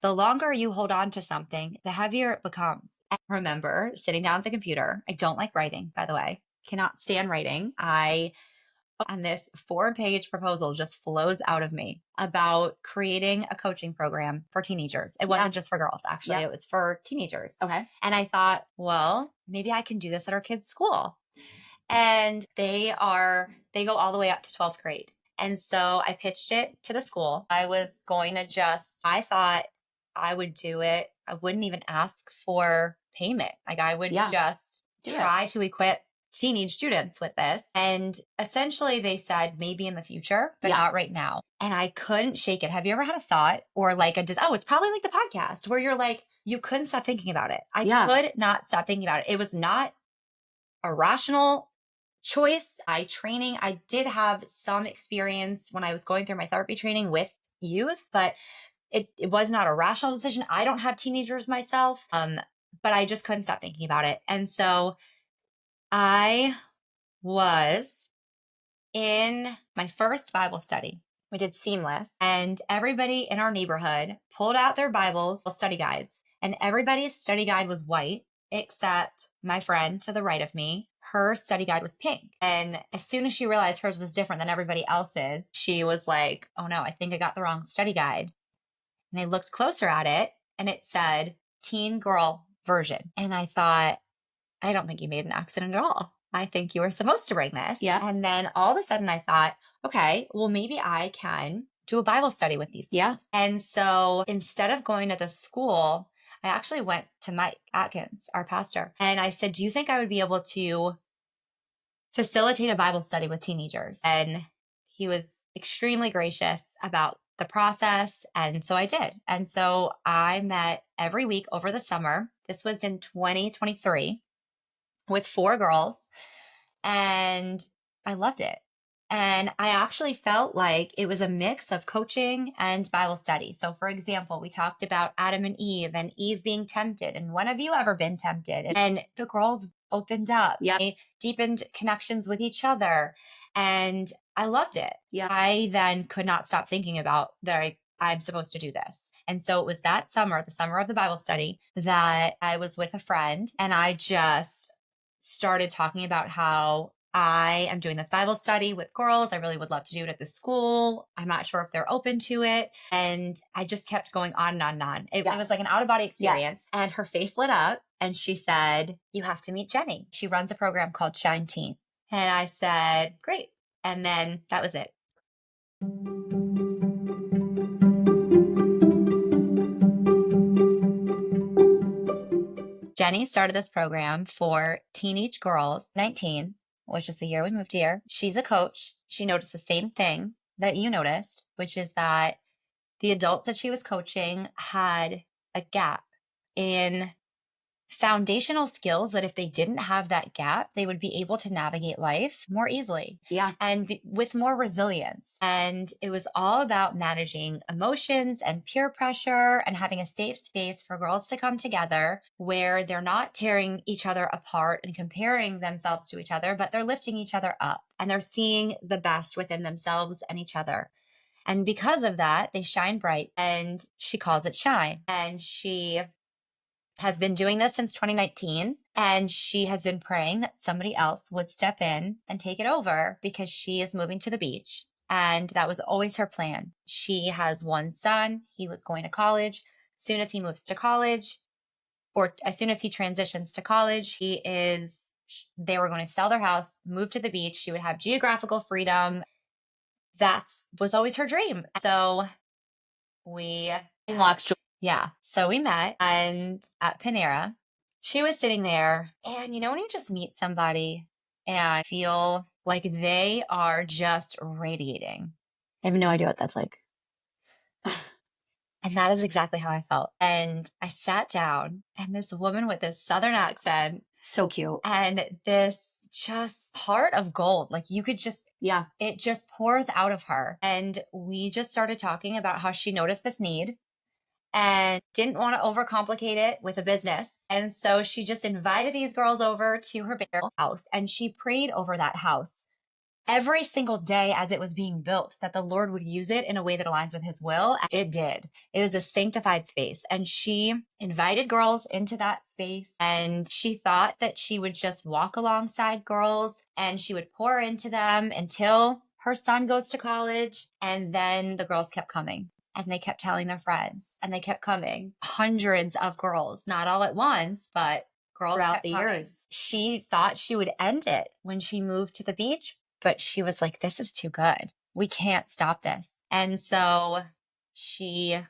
the longer you hold on to something, the heavier it becomes. I remember sitting down at the computer. I don't like writing, by the way. Cannot stand writing. And this 4-page proposal just flows out of me about creating a coaching program for teenagers. It wasn't just for girls, actually. It was for teenagers. Okay. And I thought, well, maybe I can do this at our kids' school. And they go all the way up to 12th grade. And so I pitched it to the school. I thought I would do it. I wouldn't even ask for payment. Like, I would just try to equip teenage students with this. And essentially they said maybe in the future, but not right now. And I couldn't shake it. Have you ever had a thought or like it's probably like the podcast where you're like, you couldn't stop thinking about it. I could not stop thinking about it. It was not a rational choice. I did have some experience when I was going through my therapy training with youth, but it was not a rational decision. I don't have teenagers myself. But I just couldn't stop thinking about it. And so I was in my first Bible study. We did Seamless, and everybody in our neighborhood pulled out their Bibles, study guides, and everybody's study guide was white, except my friend to the right of me. Her study guide was pink. And as soon as she realized hers was different than everybody else's, she was like, oh no, I think I got the wrong study guide. And I looked closer at it, and it said teen girl version. And I thought, I don't think you made an accident at all. I think you were supposed to bring this. Yeah. And then all of a sudden I thought, okay, well, maybe I can do a Bible study with these. Yeah. And so instead of going to the school, I actually went to Mike Atkins, our pastor, and I said, do you think I would be able to facilitate a Bible study with teenagers? And he was extremely gracious about the process. And so I did. And so I met every week over the summer. This was in 2023 with 4 girls, and I loved it. And I actually felt like it was a mix of coaching and Bible study. So for example, we talked about Adam and Eve being tempted. And when have you ever been tempted? And the girls opened up. Yeah. They deepened connections with each other. And I loved it. Yeah. I then could not stop thinking about that I'm supposed to do this. And so it was that summer, the summer of the Bible study, that I was with a friend, and I just started talking about how I am doing this Bible study with girls. I really would love to do it at the school. I'm not sure if they're open to it. And I just kept going on and on and on. It was like an out-of-body experience. And her face lit up, and she said, you have to meet Jenny. She runs a program called Shine Teen. And I said, great. And then that was it. Jenny started this program for teenage girls, 19, which is the year we moved here. She's a coach. She noticed the same thing that you noticed, which is that the adults that she was coaching had a gap in foundational skills that if they didn't have that gap, they would be able to navigate life more easily. Yeah. And with more resilience. And it was all about managing emotions and peer pressure and having a safe space for girls to come together where they're not tearing each other apart and comparing themselves to each other, but they're lifting each other up and they're seeing the best within themselves and each other. And because of that, they shine bright, and she calls it Shine. And she has been doing this since 2019, and she has been praying that somebody else would step in and take it over because she is moving to the beach. And that was always her plan. She has one son. He was going to college. As soon as he moves to college, or as soon as he transitions to college, they were going to sell their house, move to the beach. She would have geographical freedom. That was always her dream. So we Unlocks Jules. Yeah. So we met and at Panera. She was sitting there, and when you just meet somebody and feel like they are just radiating. I have no idea what that's like. And that is exactly how I felt. And I sat down, and this woman with this Southern accent, So cute. and this just heart of gold, like you could just, Yeah. it just pours out of her. And we just started talking about how she noticed this need and didn't want to overcomplicate it with a business. And so she just invited these girls over to her burial house, and she prayed over that house every single day as it was being built, that the Lord would use it in a way that aligns with his will. It did. It was a sanctified space. And she invited girls into that space, and she thought that she would just walk alongside girls and she would pour into them until her son goes to college. And then the girls kept coming, and they kept telling their friends, and they kept coming. Hundreds of girls, not all at once, but girls Throughout kept the coming. years. She thought she would end it when she moved to the beach, but she was like, this is too good. We can't stop this. And so she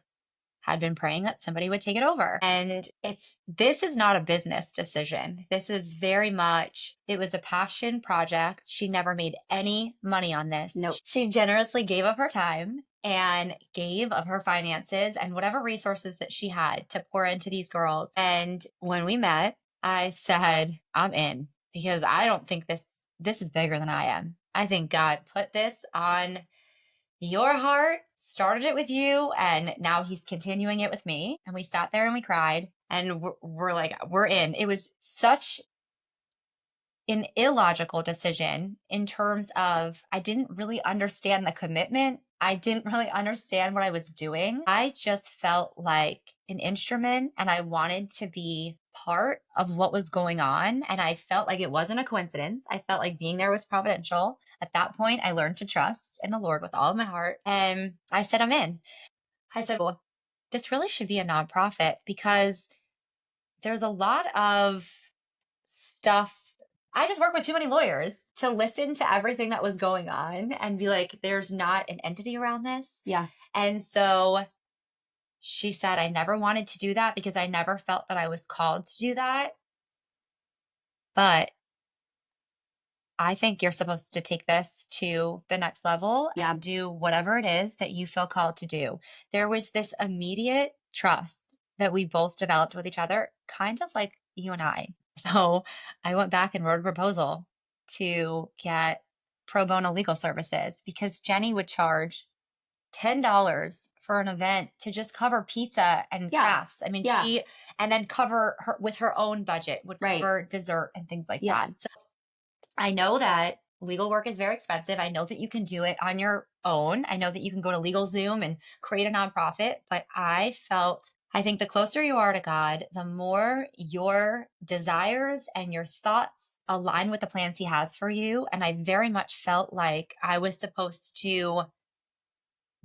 had been praying that somebody would take it over. And this is not a business decision. This is very much, it was a passion project. She never made any money on this. Nope. She generously gave of her time and gave of her finances and whatever resources that she had to pour into these girls. And when we met, I said, I'm in, because I don't think this is bigger than I am. I think God put this on your heart, started it with you, and now he's continuing it with me. And we sat there and we cried, and we're like, we're in. It was such an illogical decision in terms of, I didn't really understand the commitment. I didn't really understand what I was doing. I just felt like an instrument, and I wanted to be part of what was going on. And I felt like it wasn't a coincidence. I felt like being there was providential. At that point, I learned to trust in the Lord with all of my heart. And I said, I'm in. I said, well, this really should be a nonprofit, because there's a lot of stuff. I just work with too many lawyers to listen to everything that was going on and be like, there's not an entity around this. Yeah. And so she said, I never wanted to do that because I never felt that I was called to do that. But I think you're supposed to take this to the next level. Yeah. And do whatever it is that you feel called to do. There was this immediate trust that we both developed with each other, kind of like you and I. So I went back and wrote a proposal to get pro bono legal services, because Jenny would charge $10 for an event to just cover pizza and crafts. I mean, and then cover her with her own budget, would cover dessert and things like that. So I know that legal work is very expensive. I know that you can do it on your own. I know that you can go to LegalZoom and create a nonprofit, but I think the closer you are to God, the more your desires and your thoughts align with the plans he has for you. And I very much felt like I was supposed to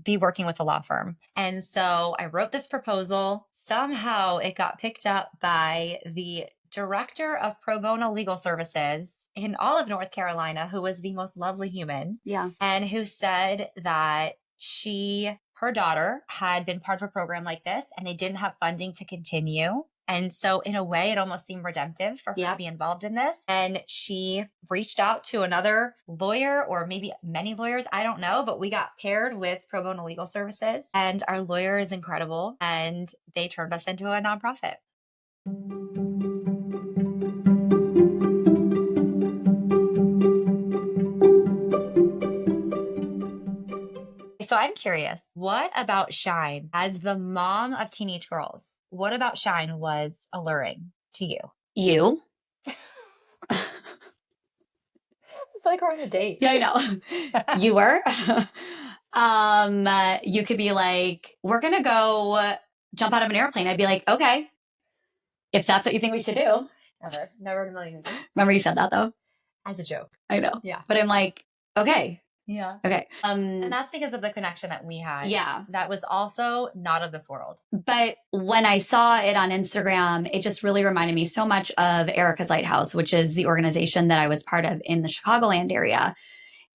be working with a law firm. And so I wrote this proposal. Somehow it got picked up by the director of pro bono legal services in all of North Carolina, who was the most lovely human. Yeah. And who said that her daughter had been part of a program like this, and they didn't have funding to continue. And so in a way, it almost seemed redemptive for her to be involved in this. And she reached out to another lawyer, or maybe many lawyers, I don't know, but we got paired with pro bono legal services, and our lawyer is incredible, and they turned us into a nonprofit. So I'm curious, what about Shine, as the mom of teenage girls? What about Shine was alluring to you? You? I feel like we're on a date. Yeah, I know. You were. You could be like, we're going to go jump out of an airplane. I'd be like, okay, if that's what you think we should do. Never in a million years. Remember you said that though? As a joke. I know. Yeah. But I'm like, okay. Yeah. Okay. And that's because of the connection that we had. Yeah. That was also not of this world. But when I saw it on Instagram, it just really reminded me so much of Erica's Lighthouse, which is the organization that I was part of in the Chicagoland area.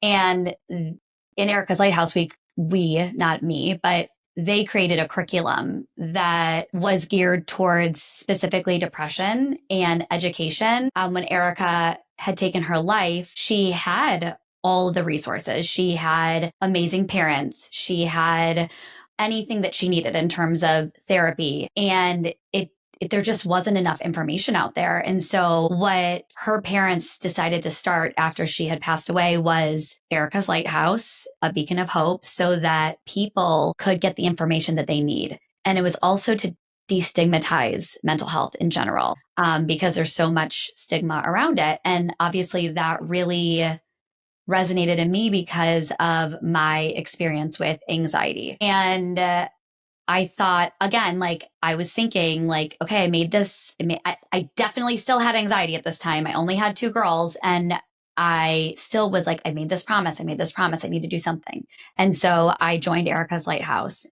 And in Erica's Lighthouse, we, not me, but they created a curriculum that was geared towards specifically depression and education. When Erica had taken her life, she had all of the resources. She had amazing parents. She had anything that she needed in terms of therapy. And there just wasn't enough information out there. And so what her parents decided to start after she had passed away was Erica's Lighthouse, a beacon of hope, so that people could get the information that they need. And it was also to destigmatize mental health in general, because there's so much stigma around it. And obviously that really resonated in me because of my experience with anxiety. And I thought, again, like I was thinking, like, okay, I made this. I definitely still had anxiety at this time. I only had two girls, and I still was like, I made this promise. I made this promise. I need to do something. And so I joined Erica's Lighthouse.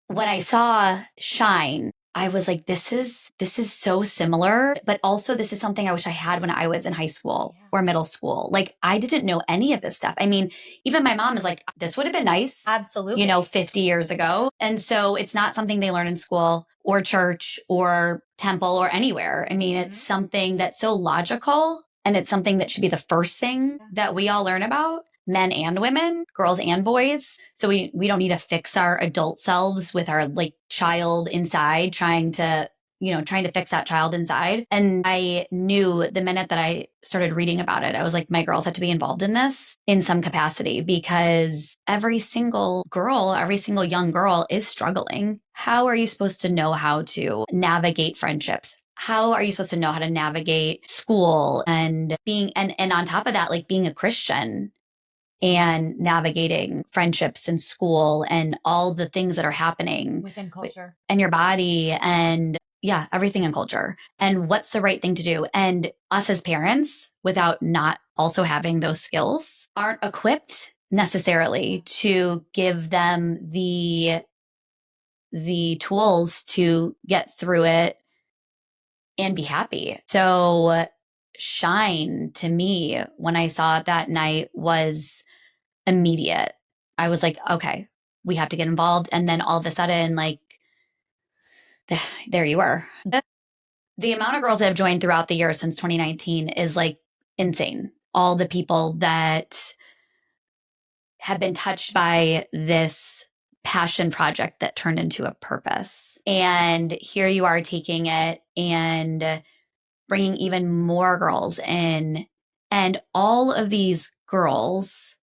When I saw Shine, I was like, this is so similar, but also this is something I wish I had when I was in high school or middle school. Like I didn't know any of this stuff. I mean, even my mom is like, this would have been nice, Absolutely. 50 years ago. And so it's not something they learn in school or church or temple or anywhere. I mean, it's something that's so logical, and it's something that should be the first thing that we all learn about, men and women, girls and boys. So we don't need to fix our adult selves with our like child inside, trying to fix that child inside. And I knew the minute that I started reading about it, I was like, my girls have to be involved in this in some capacity, because every single girl, every single young girl is struggling. How are you supposed to know how to navigate friendships? How are you supposed to know how to navigate school and being, and on top of that, like being a Christian and navigating friendships and school and all the things that are happening within culture and your body and everything in culture, and what's the right thing to do. And us as parents, without not also having those skills, aren't equipped necessarily to give them the tools to get through it and be happy. So Shine, to me, when I saw it that night, was immediate. I was like, okay, we have to get involved. And then all of a sudden, like, there you are. The amount of girls that have joined throughout the year since 2019 is like insane. All the people that have been touched by this passion project that turned into a purpose. And here you are taking it and bringing even more girls in. And all of these girls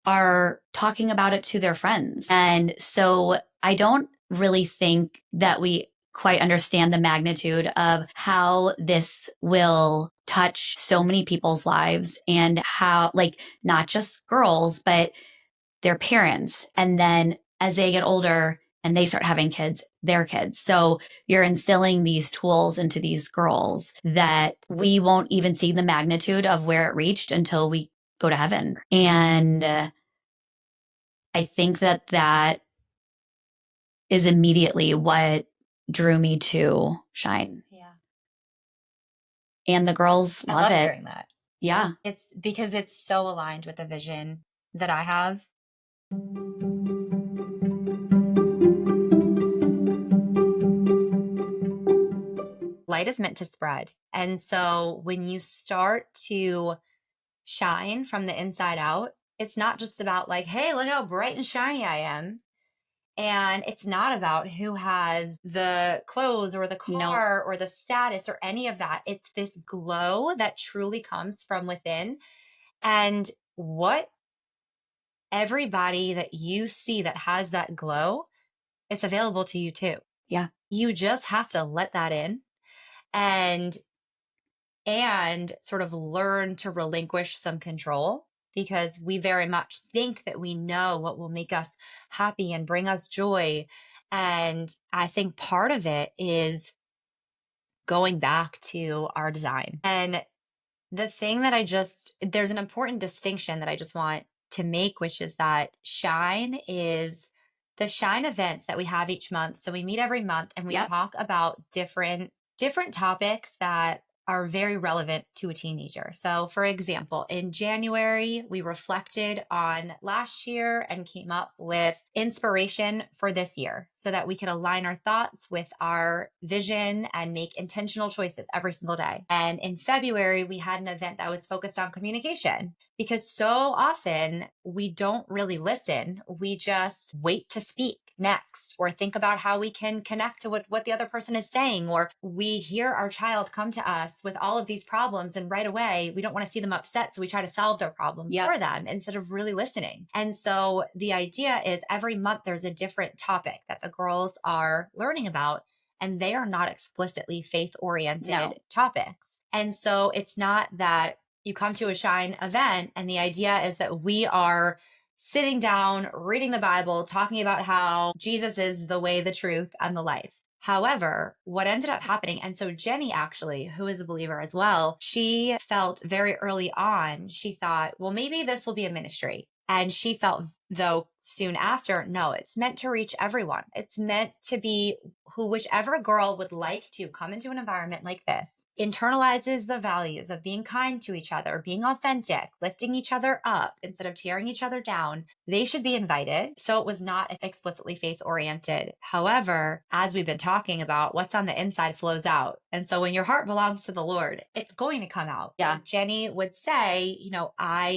are talking about it to their friends. And so I don't really think that we quite understand the magnitude of how this will touch so many people's lives, and how, like, not just girls, but their parents. And then as they get older and they start having kids, their kids. So you're instilling these tools into these girls that we won't even see the magnitude of where it reached until we go to heaven. And I think that is immediately what drew me to Shine. Yeah. And the girls love it. Hearing that. Yeah. It's because it's so aligned with the vision that I have. Light is meant to spread. And so when you start to shine from the inside out, it's not just about like, hey, look how bright and shiny I am. And it's not about who has the clothes or the car or the status or any of that. It's this glow that truly comes from within. And what everybody that you see that has that glow, it's available to you too. Yeah. You just have to let that in and sort of learn to relinquish some control, because we very much think that we know what will make us happy and bring us joy. And I think part of it is going back to our design. And the thing that there's an important distinction that I just want to make, which is that Shine is the Shine events that we have each month. So we meet every month and we talk about different topics that are very relevant to a teenager. So, for example, in January, we reflected on last year and came up with inspiration for this year so that we could align our thoughts with our vision and make intentional choices every single day. And in February, we had an event that was focused on communication because so often we don't really listen. We just wait to speak next or think about how we can connect to what the other person is saying, or we hear our child come to us with all of these problems and right away we don't want to see them upset, so we try to solve their problem for them instead of really listening. And so the idea is every month there's a different topic that the girls are learning about, and they are not explicitly faith oriented topics. And so it's not that you come to a Shine event and the idea is that we are sitting down, reading the Bible, talking about how Jesus is the way, the truth, and the life. However, what ended up happening, and so Jenny actually, who is a believer as well, she felt very early on, she thought, well, maybe this will be a ministry. And she felt, though, soon after, no, it's meant to reach everyone. It's meant to be whichever girl would like to come into an environment like this, internalizes the values of being kind to each other, being authentic, lifting each other up instead of tearing each other down, they should be invited. So it was not explicitly faith oriented. However, as we've been talking about, what's on the inside flows out. And so when your heart belongs to the Lord, it's going to come out. Yeah. Jenny would say,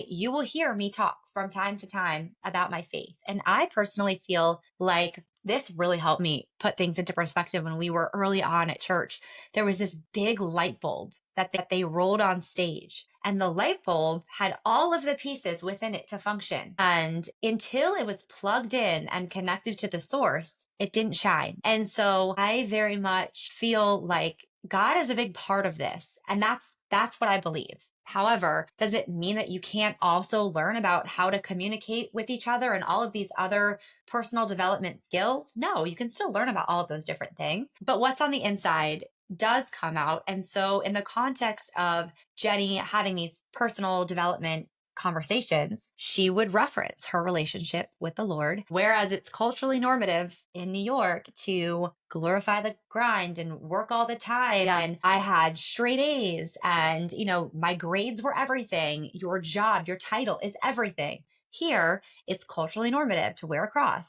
you will hear me talk from time to time about my faith. And I personally feel like this really helped me put things into perspective. When we were early on at church, there was this big light bulb that they rolled on stage, and the light bulb had all of the pieces within it to function. And until it was plugged in and connected to the source, it didn't shine. And so I very much feel like God is a big part of this. And that's what I believe. However, does it mean that you can't also learn about how to communicate with each other and all of these other personal development skills? No, you can still learn about all of those different things, but what's on the inside does come out. And so in the context of Jenny having these personal development conversations, she would reference her relationship with the Lord, whereas it's culturally normative in New York to glorify the grind and work all the time. Yeah. And I had straight A's and, my grades were everything. Your job, your title is everything. Here, it's culturally normative to wear a cross.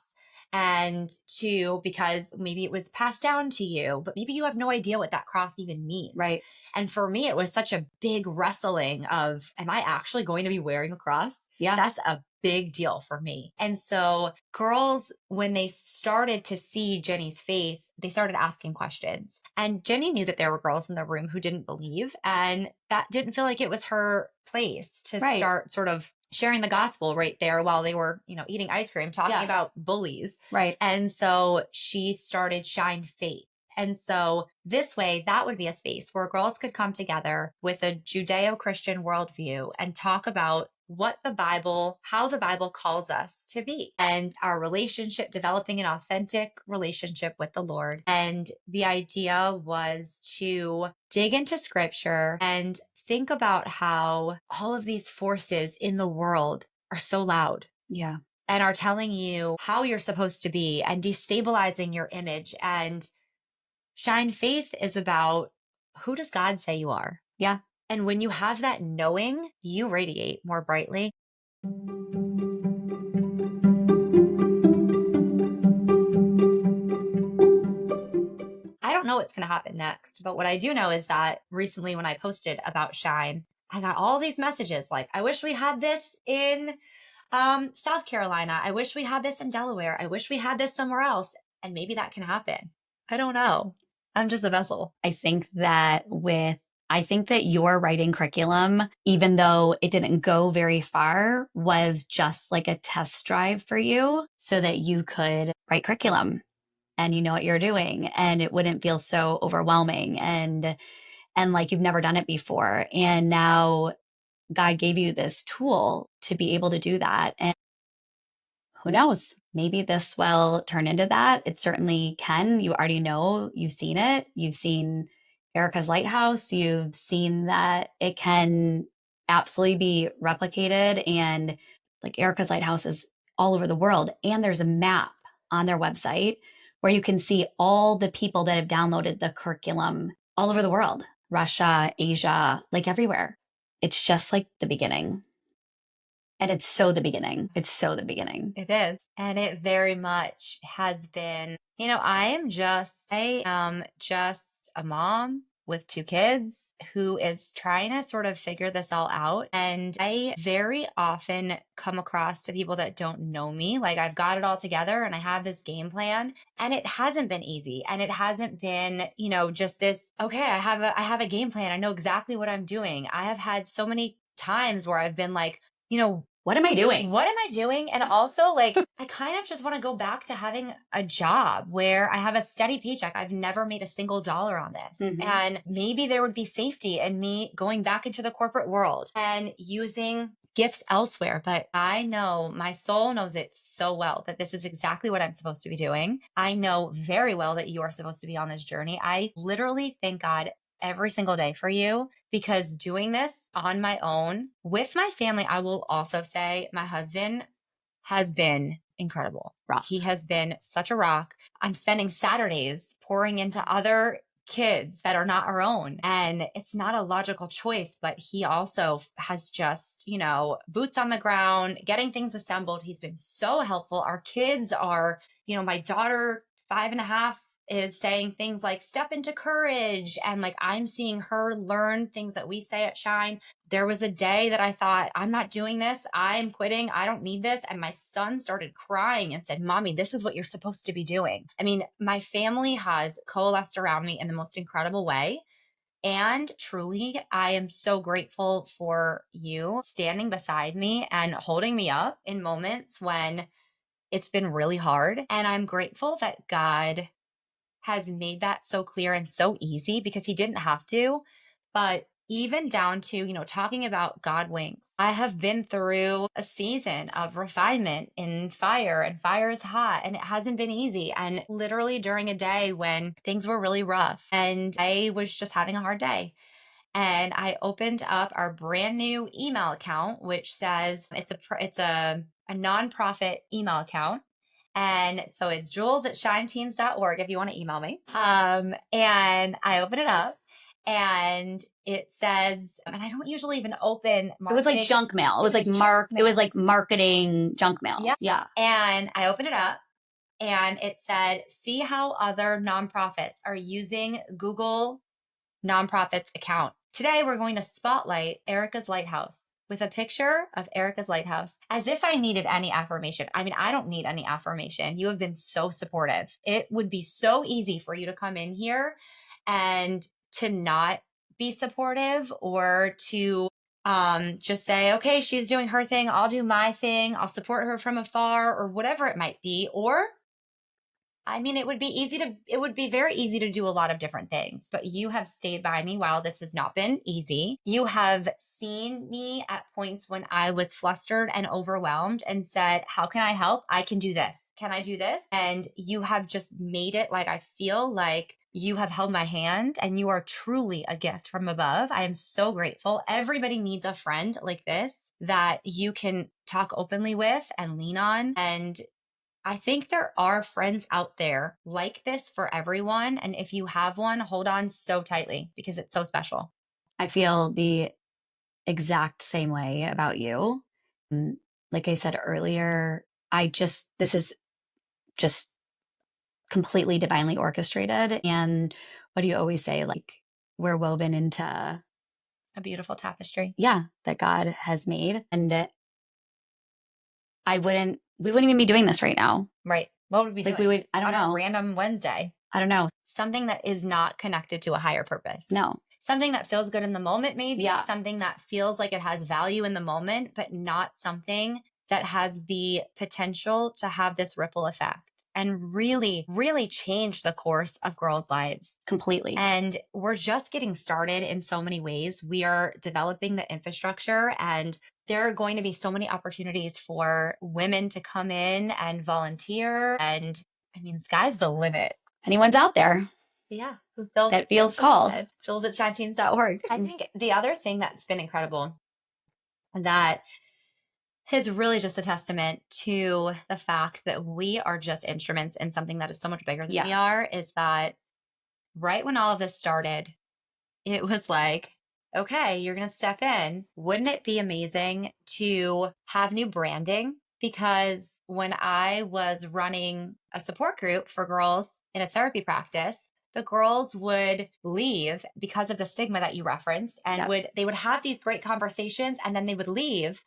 And because maybe it was passed down to you, but maybe you have no idea what that cross even means. Right. And for me, it was such a big wrestling of, am I actually going to be wearing a cross? Yeah. That's a big deal for me. And so girls, when they started to see Jenny's faith, they started asking questions. And Jenny knew that there were girls in the room who didn't believe, and that didn't feel like it was her place to start sort of sharing the gospel right there while they were, eating ice cream, talking about bullies. Right. And so she started Shine Faith. And so this way, that would be a space where girls could come together with a Judeo-Christian worldview and talk about how the Bible calls us to be, and our relationship, developing an authentic relationship with the Lord. And the idea was to dig into scripture and think about how all of these forces in the world are so loud. Yeah. And are telling you how you're supposed to be and destabilizing your image. And Shine Faith is about, who does God say you are? Yeah. And when you have that knowing, you radiate more brightly. I don't know what's going to happen next, but what I do know is that recently when I posted about Shine, I got all these messages like, I wish we had this in South Carolina. I wish we had this in Delaware. I wish we had this somewhere else. And maybe that can happen. I don't know. I'm just a vessel. I think that your writing curriculum, even though it didn't go very far, was just like a test drive for you so that you could write curriculum and you know what you're doing and it wouldn't feel so overwhelming and like you've never done it before. And now God gave you this tool to be able to do that. And who knows, maybe this will turn into that. It certainly can. You already know, you've seen it. You've seen Erica's Lighthouse. You've seen that it can absolutely be replicated. And like Erica's Lighthouse is all over the world. And there's a map on their website where you can see all the people that have downloaded the curriculum all over the world. Russia, Asia, like everywhere. It's just like the beginning. And it's so the beginning. It's so the beginning. It is. And it very much has been, I am just a mom with 2 kids who is trying to sort of figure this all out. And I very often come across to people that don't know me. Like I've got it all together and I have this game plan, and it hasn't been easy. And it hasn't been, just this, okay, I have a game plan. I know exactly what I'm doing. I have had so many times where I've been like, what am I doing? What am I doing? And also, like, I kind of just want to go back to having a job where I have a steady paycheck. I've never made a single dollar on this. Mhm. And maybe there would be safety in me going back into the corporate world and using gifts elsewhere. But I know my soul knows it so well that this is exactly what I'm supposed to be doing. I know very well that you are supposed to be on this journey. I literally thank God every single day for you, because doing this on my own with my family, I will also say my husband has been incredible. Rock. He has been such a rock. I'm spending Saturdays pouring into other kids that are not our own. And it's not a logical choice, but he also has just, boots on the ground, getting things assembled. He's been so helpful. Our kids are, my daughter, 5.5, is saying things like step into courage. And like I'm seeing her learn things that we say at Shine. There was a day that I thought, I'm not doing this. I'm quitting. I don't need this. And my son started crying and said, Mommy, this is what you're supposed to be doing. I mean, my family has coalesced around me in the most incredible way. And truly, I am so grateful for you standing beside me and holding me up in moments when it's been really hard. And I'm grateful that God has made that so clear and so easy, because he didn't have to. But even down to, talking about God wings, I have been through a season of refinement in fire, and fire is hot, and it hasn't been easy. And literally during a day when things were really rough and I was just having a hard day, and I opened up our brand new email account, which says it's a nonprofit email account. And so it's jules@shineteens.org if you want to email me. And I open it up and it says, and I don't usually even open marketing. It was like junk mail. It was like marketing junk mail. Yeah. Yeah. And I open it up and it said, see how other nonprofits are using Google Nonprofits account. Today, we're going to spotlight Erica's Lighthouse with a picture of Erica's Lighthouse, as if I needed any affirmation. I mean, I don't need any affirmation. You have been so supportive. It would be so easy for you to come in here and to not be supportive, or to just say, okay, she's doing her thing, I'll do my thing, I'll support her from afar, or whatever it might be. Or I mean, it would be very easy to do a lot of different things, but you have stayed by me while this has not been easy. You have seen me at points when I was flustered and overwhelmed and said, how can I help? I can do this. Can I do this? And you have just made it like, I feel like you have held my hand, and you are truly a gift from above. I am so grateful. Everybody needs a friend like this that you can talk openly with and lean on. And I think there are friends out there like this for everyone. And if you have one, hold on so tightly, because it's so special. I feel the exact same way about you. Like I said earlier, this is just completely divinely orchestrated. And what do you always say? Like, we're woven into a beautiful tapestry. Yeah, that God has made. And we wouldn't even be doing this right now. Right. What would we do? I don't know. A random Wednesday. I don't know. Something that is not connected to a higher purpose. No. Something that feels good in the moment, maybe. Yeah. Something that feels like it has value in the moment, but not something that has the potential to have this ripple effect and really, really change the course of girls' lives. Completely. And we're just getting started in so many ways. We are developing the infrastructure, and there are going to be so many opportunities for women to come in and volunteer. And I mean, sky's the limit. Anyone's out there. Yeah. That feels called. Jules@shineteens.org. I think the other thing that's been incredible that is really just a testament to the fact that we are just instruments in something that is so much bigger than we are, is that right when all of this started, it was like, okay, you're going to step in. Wouldn't it be amazing to have new branding? Because when I was running a support group for girls in a therapy practice, the girls would leave because of the stigma that you referenced, and they would have these great conversations, and then they would leave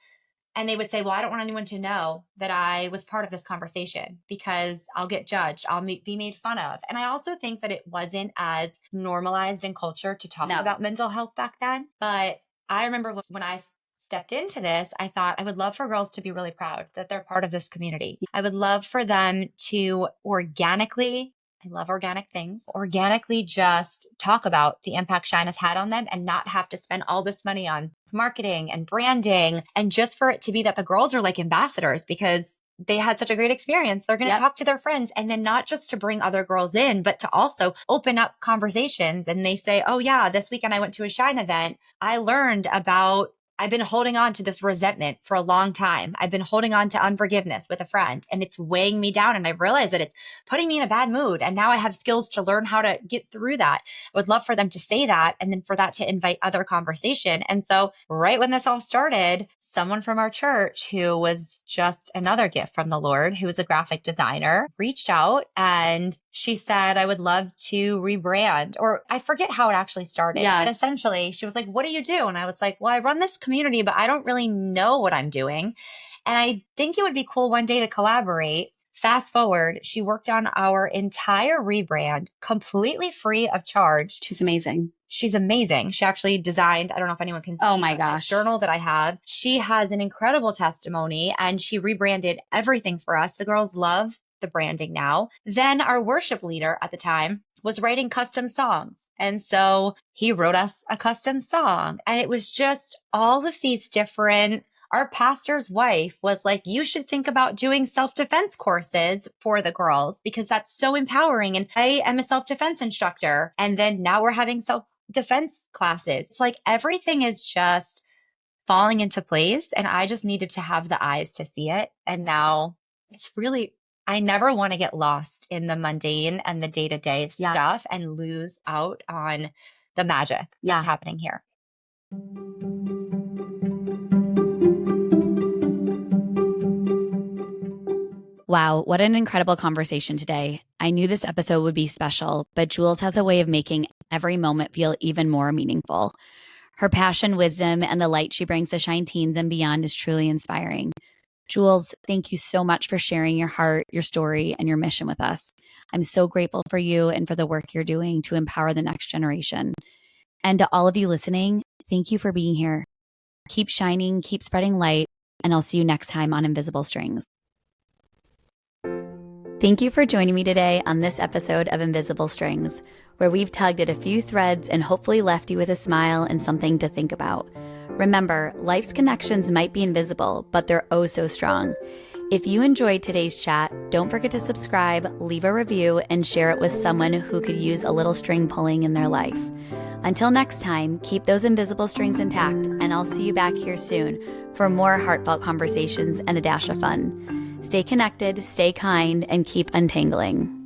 and they would say, well, I don't want anyone to know that I was part of this conversation because I'll get judged. I'll be made fun of. And I also think that it wasn't as normalized in culture to talk about mental health back then. But I remember when I stepped into this, I thought I would love for girls to be really proud that they're part of this community. I would love for them to organically, I love organic things, organically just talk about the impact Shine has had on them and not have to spend all this money on marketing and branding, and just for it to be that the girls are like ambassadors because they had such a great experience. They're going to talk to their friends, and then not just to bring other girls in, but to also open up conversations. And they say, oh yeah, this weekend I went to a Shine event. I learned about I've been holding on to this resentment for a long time. I've been holding on to unforgiveness with a friend, and it's weighing me down. And I realize that it's putting me in a bad mood. And now I have skills to learn how to get through that. I would love for them to say that, and then for that to invite other conversation. And so right when this all started, someone from our church who was just another gift from the Lord, who was a graphic designer, reached out and she said, I would love to rebrand, or I forget how it actually started. But essentially she was like, what do you do? And I was like, well, I run this community, but I don't really know what I'm doing. And I think it would be cool one day to collaborate. Fast forward, she worked on our entire rebrand completely free of charge. She's amazing. She's amazing. She actually designed, I don't know if anyone can see, oh my gosh, journal that I have. She has an incredible testimony, and she rebranded everything for us. The girls love the branding now. Then our worship leader at the time was writing custom songs. And so he wrote us a custom song, and it was just all of these different. Our pastor's wife was like, you should think about doing self-defense courses for the girls because that's so empowering. And I am a self-defense instructor. And then now we're having self-defense classes. It's like everything is just falling into place. And I just needed to have the eyes to see it. And now it's really, I never want to get lost in the mundane and the day-to-day stuff and lose out on the magic that's happening here. Wow, what an incredible conversation today. I knew this episode would be special, but Jules has a way of making every moment feel even more meaningful. Her passion, wisdom, and the light she brings to Shine Teens and beyond is truly inspiring. Jules, thank you so much for sharing your heart, your story, and your mission with us. I'm so grateful for you and for the work you're doing to empower the next generation. And to all of you listening, thank you for being here. Keep shining, keep spreading light, and I'll see you next time on Invisible Strings. Thank you for joining me today on this episode of Invisible Strings, where we've tugged at a few threads and hopefully left you with a smile and something to think about. Remember, life's connections might be invisible, but they're oh so strong. If you enjoyed today's chat, don't forget to subscribe, leave a review, and share it with someone who could use a little string pulling in their life. Until next time, keep those invisible strings intact, and I'll see you back here soon for more heartfelt conversations and a dash of fun. Stay connected, stay kind, and keep untangling.